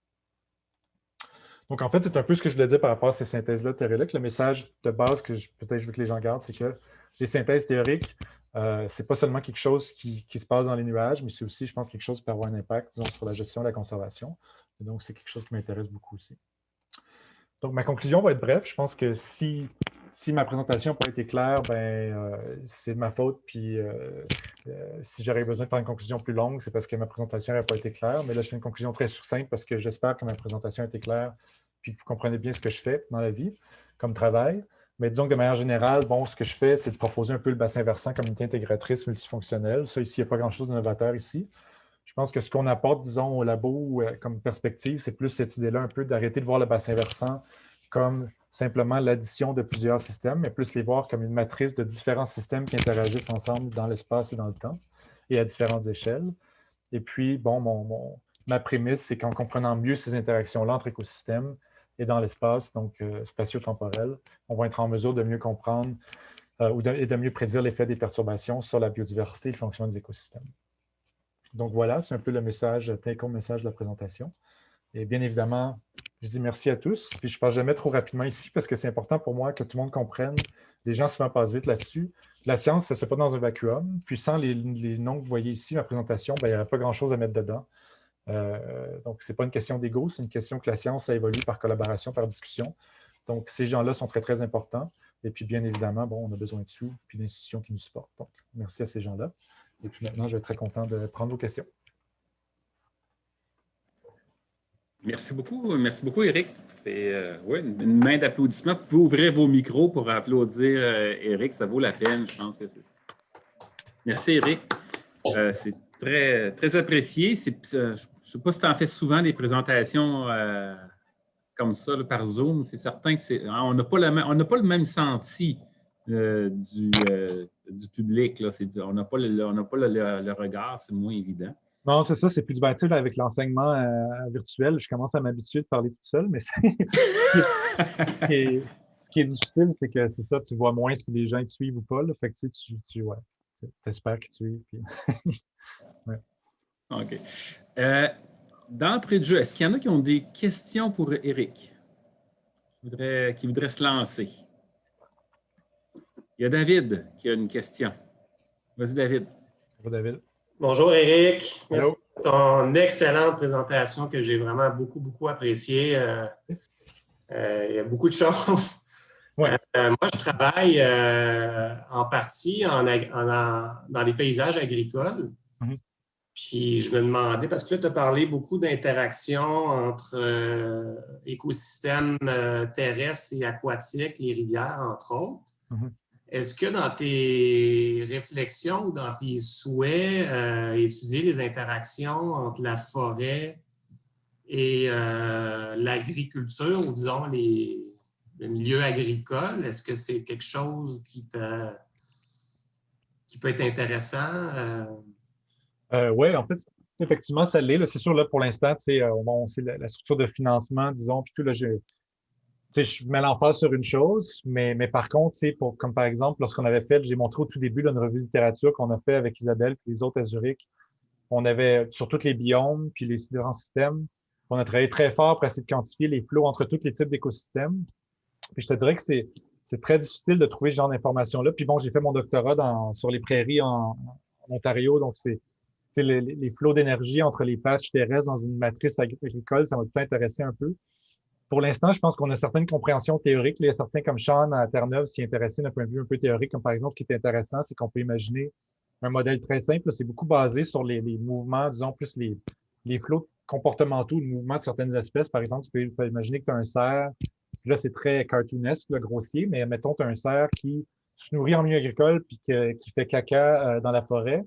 Donc, en fait, c'est un peu ce que je voulais dire par rapport à ces synthèses-là théoriques. Le message de base que peut-être je veux que les gens gardent, c'est que les synthèses théoriques, ce n'est pas seulement quelque chose qui se passe dans les nuages, mais c'est aussi, je pense, quelque chose qui peut avoir un impact, disons, sur la gestion de la conservation. Et donc, c'est quelque chose qui m'intéresse beaucoup aussi. Donc, ma conclusion va être brève. Je pense que si ma présentation n'a pas été claire, c'est de ma faute. Puis, si j'aurais besoin de faire une conclusion plus longue, c'est parce que ma présentation n'a pas été claire. Mais là, je fais une conclusion très succincte parce que j'espère que ma présentation a été claire puis que vous comprenez bien ce que je fais dans la vie comme travail. Mais disons que de manière générale, bon, ce que je fais, c'est de proposer un peu le bassin versant comme unité intégratrice multifonctionnelle. Ça, ici, il n'y a pas grand-chose d'innovateur ici. Je pense que ce qu'on apporte, disons, au labo comme perspective, c'est plus cette idée-là un peu d'arrêter de voir le bassin versant comme simplement l'addition de plusieurs systèmes, mais plus les voir comme une matrice de différents systèmes qui interagissent ensemble dans l'espace et dans le temps et à différentes échelles. Et puis, bon, ma prémisse, c'est qu'en comprenant mieux ces interactions-là entre écosystèmes et dans l'espace, donc spatio-temporel, on va être en mesure de mieux comprendre et de mieux prédire l'effet des perturbations sur la biodiversité et le fonctionnement des écosystèmes. Donc voilà, c'est un peu le message, take-home message de la présentation. Et bien évidemment, je dis merci à tous. Puis je ne passe jamais trop rapidement ici parce que c'est important pour moi que tout le monde comprenne. Les gens souvent passent vite là-dessus. La science, ça ne se fait pas dans un vacuum. Puis sans les noms que vous voyez ici, ma présentation, ben, il n'y aurait pas grand-chose à mettre dedans. Donc, ce n'est pas une question d'ego, c'est une question que la science, ça évolue par collaboration, par discussion. Donc, ces gens-là sont très, très importants. Et puis, bien évidemment, bon, on a besoin de sous, puis d'institutions qui nous supportent. Donc, merci à ces gens-là. Et puis maintenant, je vais être très content de prendre vos questions. Merci beaucoup, Éric. C'est ouais, une main d'applaudissement. Vous pouvez ouvrir vos micros pour applaudir Éric, ça vaut la peine, je pense que c'est. Merci, Éric. C'est très, très apprécié. Je ne sais pas si tu en fais souvent des présentations comme ça là, par Zoom. C'est certain que on n'a pas le même senti du public. Là. On n'a pas le regard, c'est moins évident. Non, c'est ça, c'est plus du avec l'enseignement virtuel. Je commence à m'habituer de parler tout seul, mais ce qui est difficile, c'est que c'est ça, tu vois moins si les gens te suivent ou pas. Là. Fait que tu ouais, t'espères qu'ils te suivent. Puis... ouais. OK. D'entrée de jeu, est-ce qu'il y en a qui ont des questions pour Éric? Qui voudraient se lancer? Il y a David qui a une question. Vas-y, David. Bonjour, David. Bonjour, Éric. Merci pour ton excellente présentation que j'ai vraiment beaucoup, beaucoup appréciée. Il y a beaucoup de choses. Ouais. Moi, je travaille en partie dans les paysages agricoles. Mm-hmm. Puis je me demandais, parce que là, tu as parlé beaucoup d'interactions entre écosystèmes terrestres et aquatiques, les rivières, entre autres. Mm-hmm. Est-ce que dans tes réflexions ou dans tes souhaits, étudier les interactions entre la forêt et l'agriculture, ou disons le milieu agricole, est-ce que c'est quelque chose qui peut être intéressant? Oui, en fait, effectivement, ça l'est. C'est sûr, là, pour l'instant, c'est la structure de financement, disons, puis tout, là, je mets l'emphase sur une chose, mais par contre, comme par exemple, lorsqu'on avait fait, j'ai montré au tout début là, une revue de littérature qu'on a fait avec Isabelle et les autres à Zurich. On avait sur tous les biomes, puis les différents systèmes. On a travaillé très fort pour essayer de quantifier les flots entre tous les types d'écosystèmes. Puis je te dirais que c'est très difficile de trouver ce genre d'informations-là. Puis bon, j'ai fait mon doctorat sur les prairies en Ontario, donc c'est les flots d'énergie entre les patchs terrestres dans une matrice agricole, ça m'a tout intéressé un peu. Pour l'instant, je pense qu'on a certaines compréhensions théoriques. Il y a certains comme Sean à Terre-Neuve, qui est intéressé d'un point de vue un peu théorique, comme par exemple, ce qui est intéressant, c'est qu'on peut imaginer un modèle très simple. C'est beaucoup basé sur les mouvements, disons, plus les flots comportementaux, le mouvement de certaines espèces. Par exemple, tu peux imaginer que tu as un cerf. Là, c'est très cartoonesque, là, grossier, mais mettons, tu as un cerf qui se nourrit en milieu agricole puis qui fait caca dans la forêt.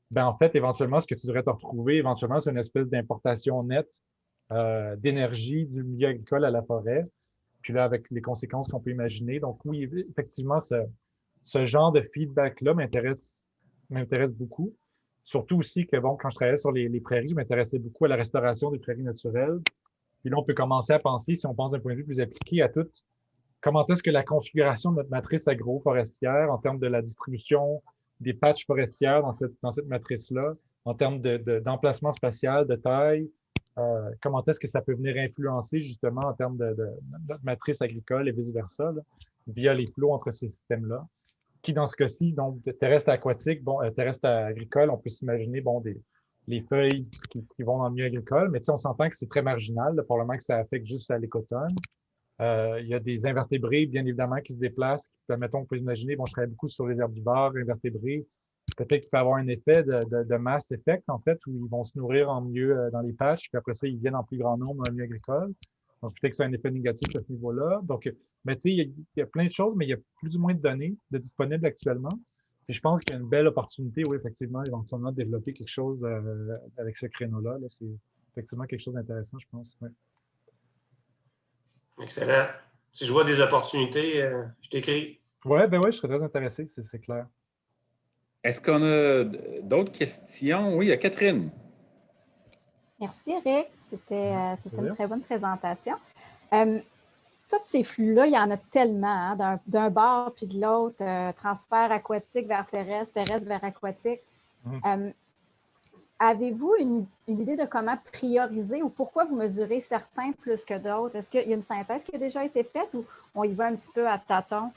Ben, en fait, éventuellement, ce que tu devrais te retrouver, éventuellement, c'est une espèce d'importation nette d'énergie du milieu agricole à la forêt. Puis là, avec les conséquences qu'on peut imaginer. Donc, oui, effectivement, ce genre de feedback-là m'intéresse beaucoup. Surtout aussi que, bon, quand je travaillais sur les prairies, je m'intéressais beaucoup à la restauration des prairies naturelles. Puis là, on peut commencer à penser, si on pense d'un point de vue plus appliqué, à tout comment est-ce que la configuration de notre matrice agroforestière, en termes de la distribution des patchs forestières dans cette matrice-là, en termes d'emplacement spatial, de taille, comment est-ce que ça peut venir influencer justement en termes de notre matrice agricole et vice-versa, via les flots entre ces systèmes-là, qui dans ce cas-ci, donc terrestre aquatique, bon, terrestre agricole, on peut s'imaginer bon, les feuilles qui vont dans le milieu agricole, mais on s'entend que c'est très marginal, là, probablement que ça affecte juste à l'écotone. Il y a des invertébrés, bien évidemment, qui se déplacent. Mettons, on peut imaginer, bon, je travaille beaucoup sur les herbivores, invertébrés. Peut-être qu'il peut y avoir un effet de mass effect, en fait, où ils vont se nourrir en milieu dans les patchs, puis après ça, ils viennent en plus grand nombre dans le milieu agricole. Donc, peut-être que c'est un effet négatif à ce niveau-là. Donc, mais tu sais, il y a plein de choses, mais il y a plus ou moins de données disponibles actuellement. Et je pense qu'il y a une belle opportunité, oui, effectivement, éventuellement, de développer quelque chose avec ce créneau-là. Là. C'est effectivement quelque chose d'intéressant, je pense. Ouais. Excellent. Si je vois des opportunités, je t'écris. Oui, je serais très intéressé, c'est clair. Est-ce qu'on a d'autres questions? Oui, il y a Catherine. Merci, Eric. C'était une très bonne présentation. tous ces flux-là, il y en a tellement, hein, d'un bord puis de l'autre, transfert aquatique vers terrestre, terrestre vers aquatique. Avez-vous une idée de comment prioriser ou pourquoi vous mesurez certains plus que d'autres? Est-ce qu'il y a une synthèse qui a déjà été faite ou on y va un petit peu à tâtons?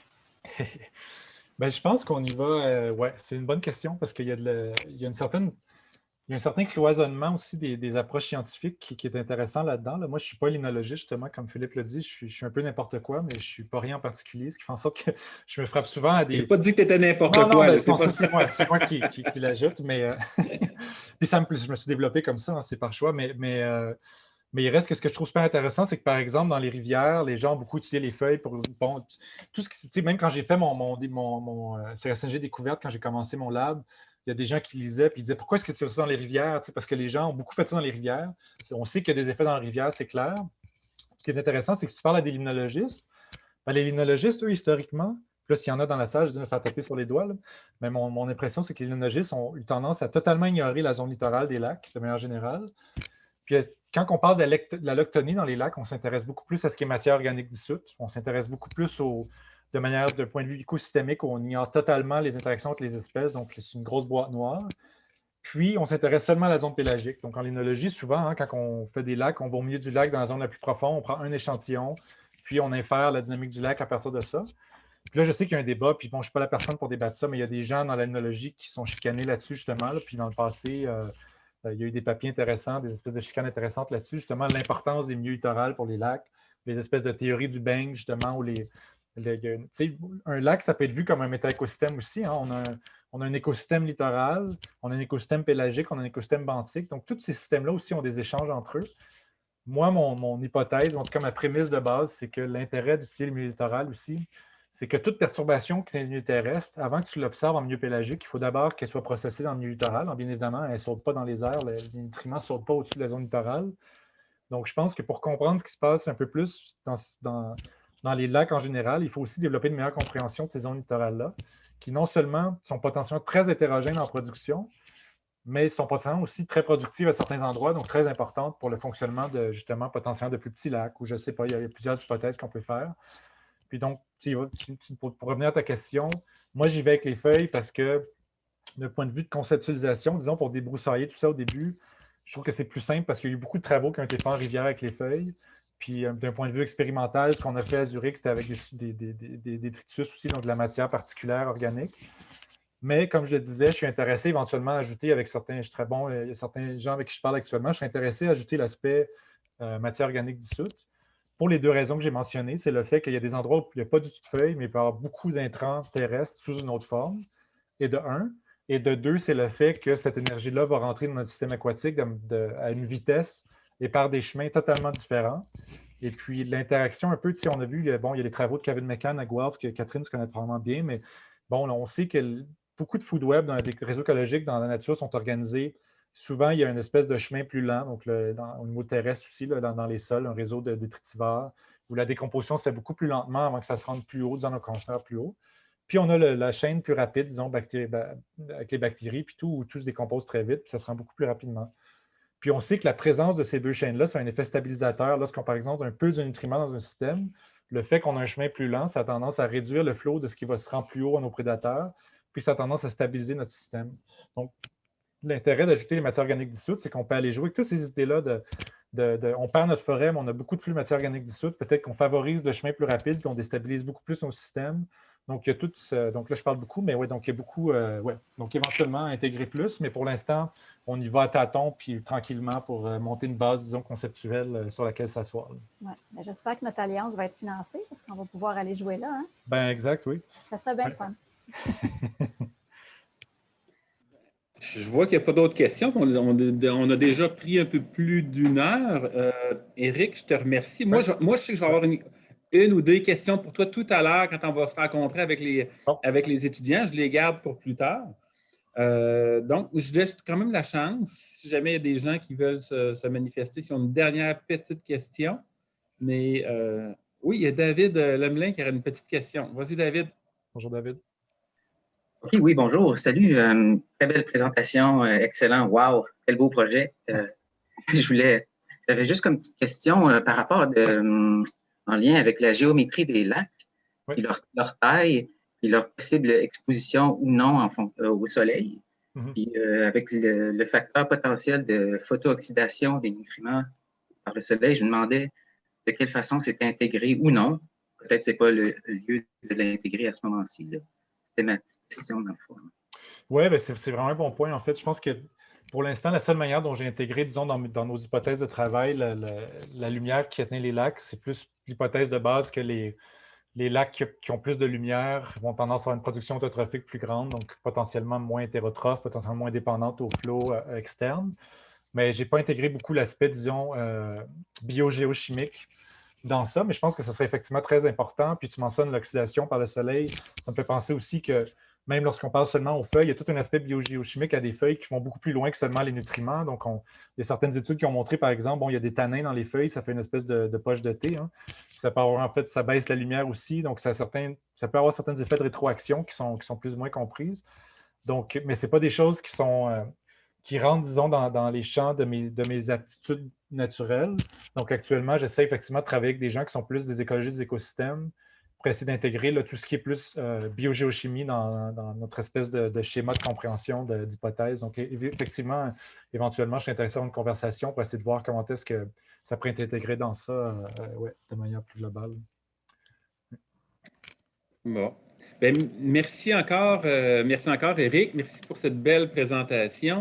Bien, je pense qu'on y va. Ouais, c'est une bonne question parce qu'il y a, il y a un certain cloisonnement aussi des approches scientifiques qui est intéressant là-dedans. Là. Moi, je ne suis pas limnologiste, justement, comme Philippe l'a dit. Je suis un peu n'importe quoi, mais je ne suis pas rien en particulier, ce qui fait en sorte que je me frappe souvent à des. Je n'ai pas dit que tu étais n'importe quoi. Non, c'est moi qui l'ajoute, mais puis je me suis développé comme ça, hein, c'est par choix, mais il reste que ce que je trouve super intéressant, c'est que par exemple, dans les rivières, les gens ont beaucoup utilisé les feuilles pour. Bon, tout ce qui. Tu sais, même quand j'ai fait mon CRSNG découverte, quand j'ai commencé mon lab, il y a des gens qui lisaient et ils disaient pourquoi est-ce que tu fais ça dans les rivières? Tu sais, parce que les gens ont beaucoup fait ça dans les rivières. On sait qu'il y a des effets dans les rivières, c'est clair. Ce qui est intéressant, c'est que si tu parles à des limnologistes, ben, les limnologistes, eux, historiquement, là, s'il y en a dans la salle, je dis de me faire taper sur les doigts, là, mais mon impression, c'est que les limnologistes ont eu tendance à totalement ignorer la zone littorale des lacs, de manière générale. Puis quand on parle de l'allochtonie dans les lacs, on s'intéresse beaucoup plus à ce qui est matière organique dissoute. On s'intéresse beaucoup plus de point de vue écosystémique, où on ignore totalement les interactions entre les espèces, donc c'est une grosse boîte noire. Puis, on s'intéresse seulement à la zone pélagique. Donc, en limnologie, souvent, hein, quand on fait des lacs, on va au milieu du lac dans la zone la plus profonde, on prend un échantillon, puis on infère la dynamique du lac à partir de ça. Puis là, je sais qu'il y a un débat, puis bon, je ne suis pas la personne pour débattre ça, mais il y a des gens dans la limnologie qui sont chicanés là-dessus, justement. Là, puis dans le passé, il y a eu des papiers intéressants, des espèces de chicanes intéressantes là-dessus, justement, l'importance des milieux littoraux pour les lacs, les espèces de théories du bang, justement, où un lac, ça peut être vu comme un méta-écosystème aussi. Hein. On a un écosystème littoral, on a un écosystème pélagique, on a un écosystème benthique. Donc, tous ces systèmes-là aussi ont des échanges entre eux. Moi, mon hypothèse, en tout cas ma prémisse de base, c'est que l'intérêt d'utiliser le milieu littoral aussi, c'est que toute perturbation qui est dans le milieu terrestre, avant que tu l'observes en milieu pélagique, il faut d'abord qu'elle soit processée dans le milieu littoral. Alors, bien évidemment, elle ne saute pas dans les airs, les nutriments ne sautent pas au-dessus de la zone littorale. Donc, je pense que pour comprendre ce qui se passe un peu plus dans les lacs en général, il faut aussi développer une meilleure compréhension de ces zones littorales-là, qui non seulement sont potentiellement très hétérogènes en production, mais sont potentiellement aussi très productives à certains endroits, donc très importantes pour le fonctionnement de, justement, potentiellement de plus petits lacs, ou je ne sais pas, il y a plusieurs hypothèses qu'on peut faire. Puis donc, pour revenir à ta question, moi, j'y vais avec les feuilles parce que, d'un point de vue de conceptualisation, disons, pour débroussailler tout ça au début, je trouve que c'est plus simple parce qu'il y a eu beaucoup de travaux qui ont été faits en rivière avec les feuilles. Puis, d'un point de vue expérimental, ce qu'on a fait à Zurich, c'était avec des détritus aussi, donc de la matière particulière organique. Mais comme je le disais, je suis intéressé éventuellement à ajouter avec certains, je suis très bon, il y a certains gens avec qui je parle actuellement, je suis intéressé à ajouter l'aspect matière organique dissoute. Pour les deux raisons que j'ai mentionnées, c'est le fait qu'il y a des endroits où il n'y a pas du tout de feuilles, mais il peut y avoir beaucoup d'intrants terrestres sous une autre forme, et de un. Et de deux, c'est le fait que cette énergie-là va rentrer dans notre système aquatique à une vitesse et par des chemins totalement différents. Et puis, l'interaction un peu, tu sais, on a vu, bon, il y a les travaux de Kevin McCann à Guelph, que Catherine se connaît probablement bien, mais bon, là, on sait que beaucoup de food web dans les réseaux écologiques dans la nature sont organisés. Souvent, il y a une espèce de chemin plus lent, donc au niveau terrestre aussi, là, dans les sols, un réseau de détritivores, où la décomposition se fait beaucoup plus lentement avant que ça se rende plus haut, dans nos concentrations plus haut. Puis on a la chaîne plus rapide, disons, avec les bactéries, puis tout, où tout se décompose très vite, puis ça se rend beaucoup plus rapidement. Puis on sait que la présence de ces deux chaînes-là, c'est un effet stabilisateur. Lorsqu'on, par exemple, a un peu de nutriments dans un système, le fait qu'on a un chemin plus lent, ça a tendance à réduire le flot de ce qui va se rendre plus haut à nos prédateurs, puis ça a tendance à stabiliser notre système. Donc, l'intérêt d'ajouter les matières organiques dissoutes, c'est qu'on peut aller jouer avec toutes ces idées-là on perd notre forêt, mais on a beaucoup de flux de matières organiques dissoutes. Peut-être qu'on favorise le chemin plus rapide, puis on déstabilise beaucoup plus nos systèmes. Donc, il y a tout donc là, je parle beaucoup, mais oui, donc il y a beaucoup, donc éventuellement intégrer plus, mais pour l'instant, on y va à tâtons, puis tranquillement pour monter une base, disons, conceptuelle sur laquelle s'asseoir. Ouais. J'espère que notre alliance va être financée, parce qu'on va pouvoir aller jouer là. Hein? Ben exact, oui. Ça serait bien le fun. Je vois qu'il n'y a pas d'autres questions. On a déjà pris un peu plus d'une heure. Éric, je te remercie. Moi, je sais que je vais avoir une ou deux questions pour toi tout à l'heure quand on va se rencontrer avec les étudiants. Je les garde pour plus tard. Donc, je laisse quand même la chance, si jamais il y a des gens qui veulent se manifester, s'ils ont une dernière petite question. Mais oui, il y a David Lemelin qui a une petite question. Vas-y, David. Bonjour, David. Oui, bonjour. Salut. Très belle présentation. Excellent. Wow. Quel beau projet. J'avais juste comme petite question par rapport en lien avec la géométrie des lacs, Oui. puis leur taille, puis leur possible exposition ou non au soleil, puis avec le facteur potentiel de photooxydation des nutriments par le soleil, je me demandais de quelle façon c'était intégré ou non. Peut-être que ce n'est pas le lieu de l'intégrer à ce moment-ci. C'est ma petite question dans le fond. Oui, ben c'est vraiment un bon point. En fait, je pense que pour l'instant, la seule manière dont j'ai intégré, disons, dans nos hypothèses de travail, la lumière qui atteint les lacs, c'est plus l'hypothèse de base que les lacs qui ont plus de lumière vont tendance à avoir une production autotrophique plus grande, donc potentiellement moins hétérotrophe, potentiellement moins dépendante au flot externe. Mais je n'ai pas intégré beaucoup l'aspect, disons, biogéochimique dans ça, mais je pense que ce serait effectivement très important. Puis tu mentionnes l'oxydation par le soleil. Ça me fait penser aussi que même lorsqu'on parle seulement aux feuilles, il y a tout un aspect biogéochimique à des feuilles qui vont beaucoup plus loin que seulement les nutriments. Donc, il y a certaines études qui ont montré, par exemple, il y a des tanins dans les feuilles, ça fait une espèce de poche de thé. Hein. Ça peut avoir, en fait, ça baisse la lumière aussi. Donc, ça peut avoir certains effets de rétroaction qui sont plus ou moins comprises. Donc, mais ce n'est pas des choses qui rentrent, disons, dans les champs de mes aptitudes naturelles. Donc, actuellement, j'essaie effectivement de travailler avec des gens qui sont plus des écologistes des écosystèmes pour essayer d'intégrer tout ce qui est plus biogéochimie dans notre espèce de schéma de compréhension d'hypothèses. Donc, effectivement, éventuellement, je serais intéressé à une conversation pour essayer de voir comment est-ce que ça pourrait être intégré dans ça de manière plus globale. Bon. Bien, merci encore, Éric. Merci pour cette belle présentation.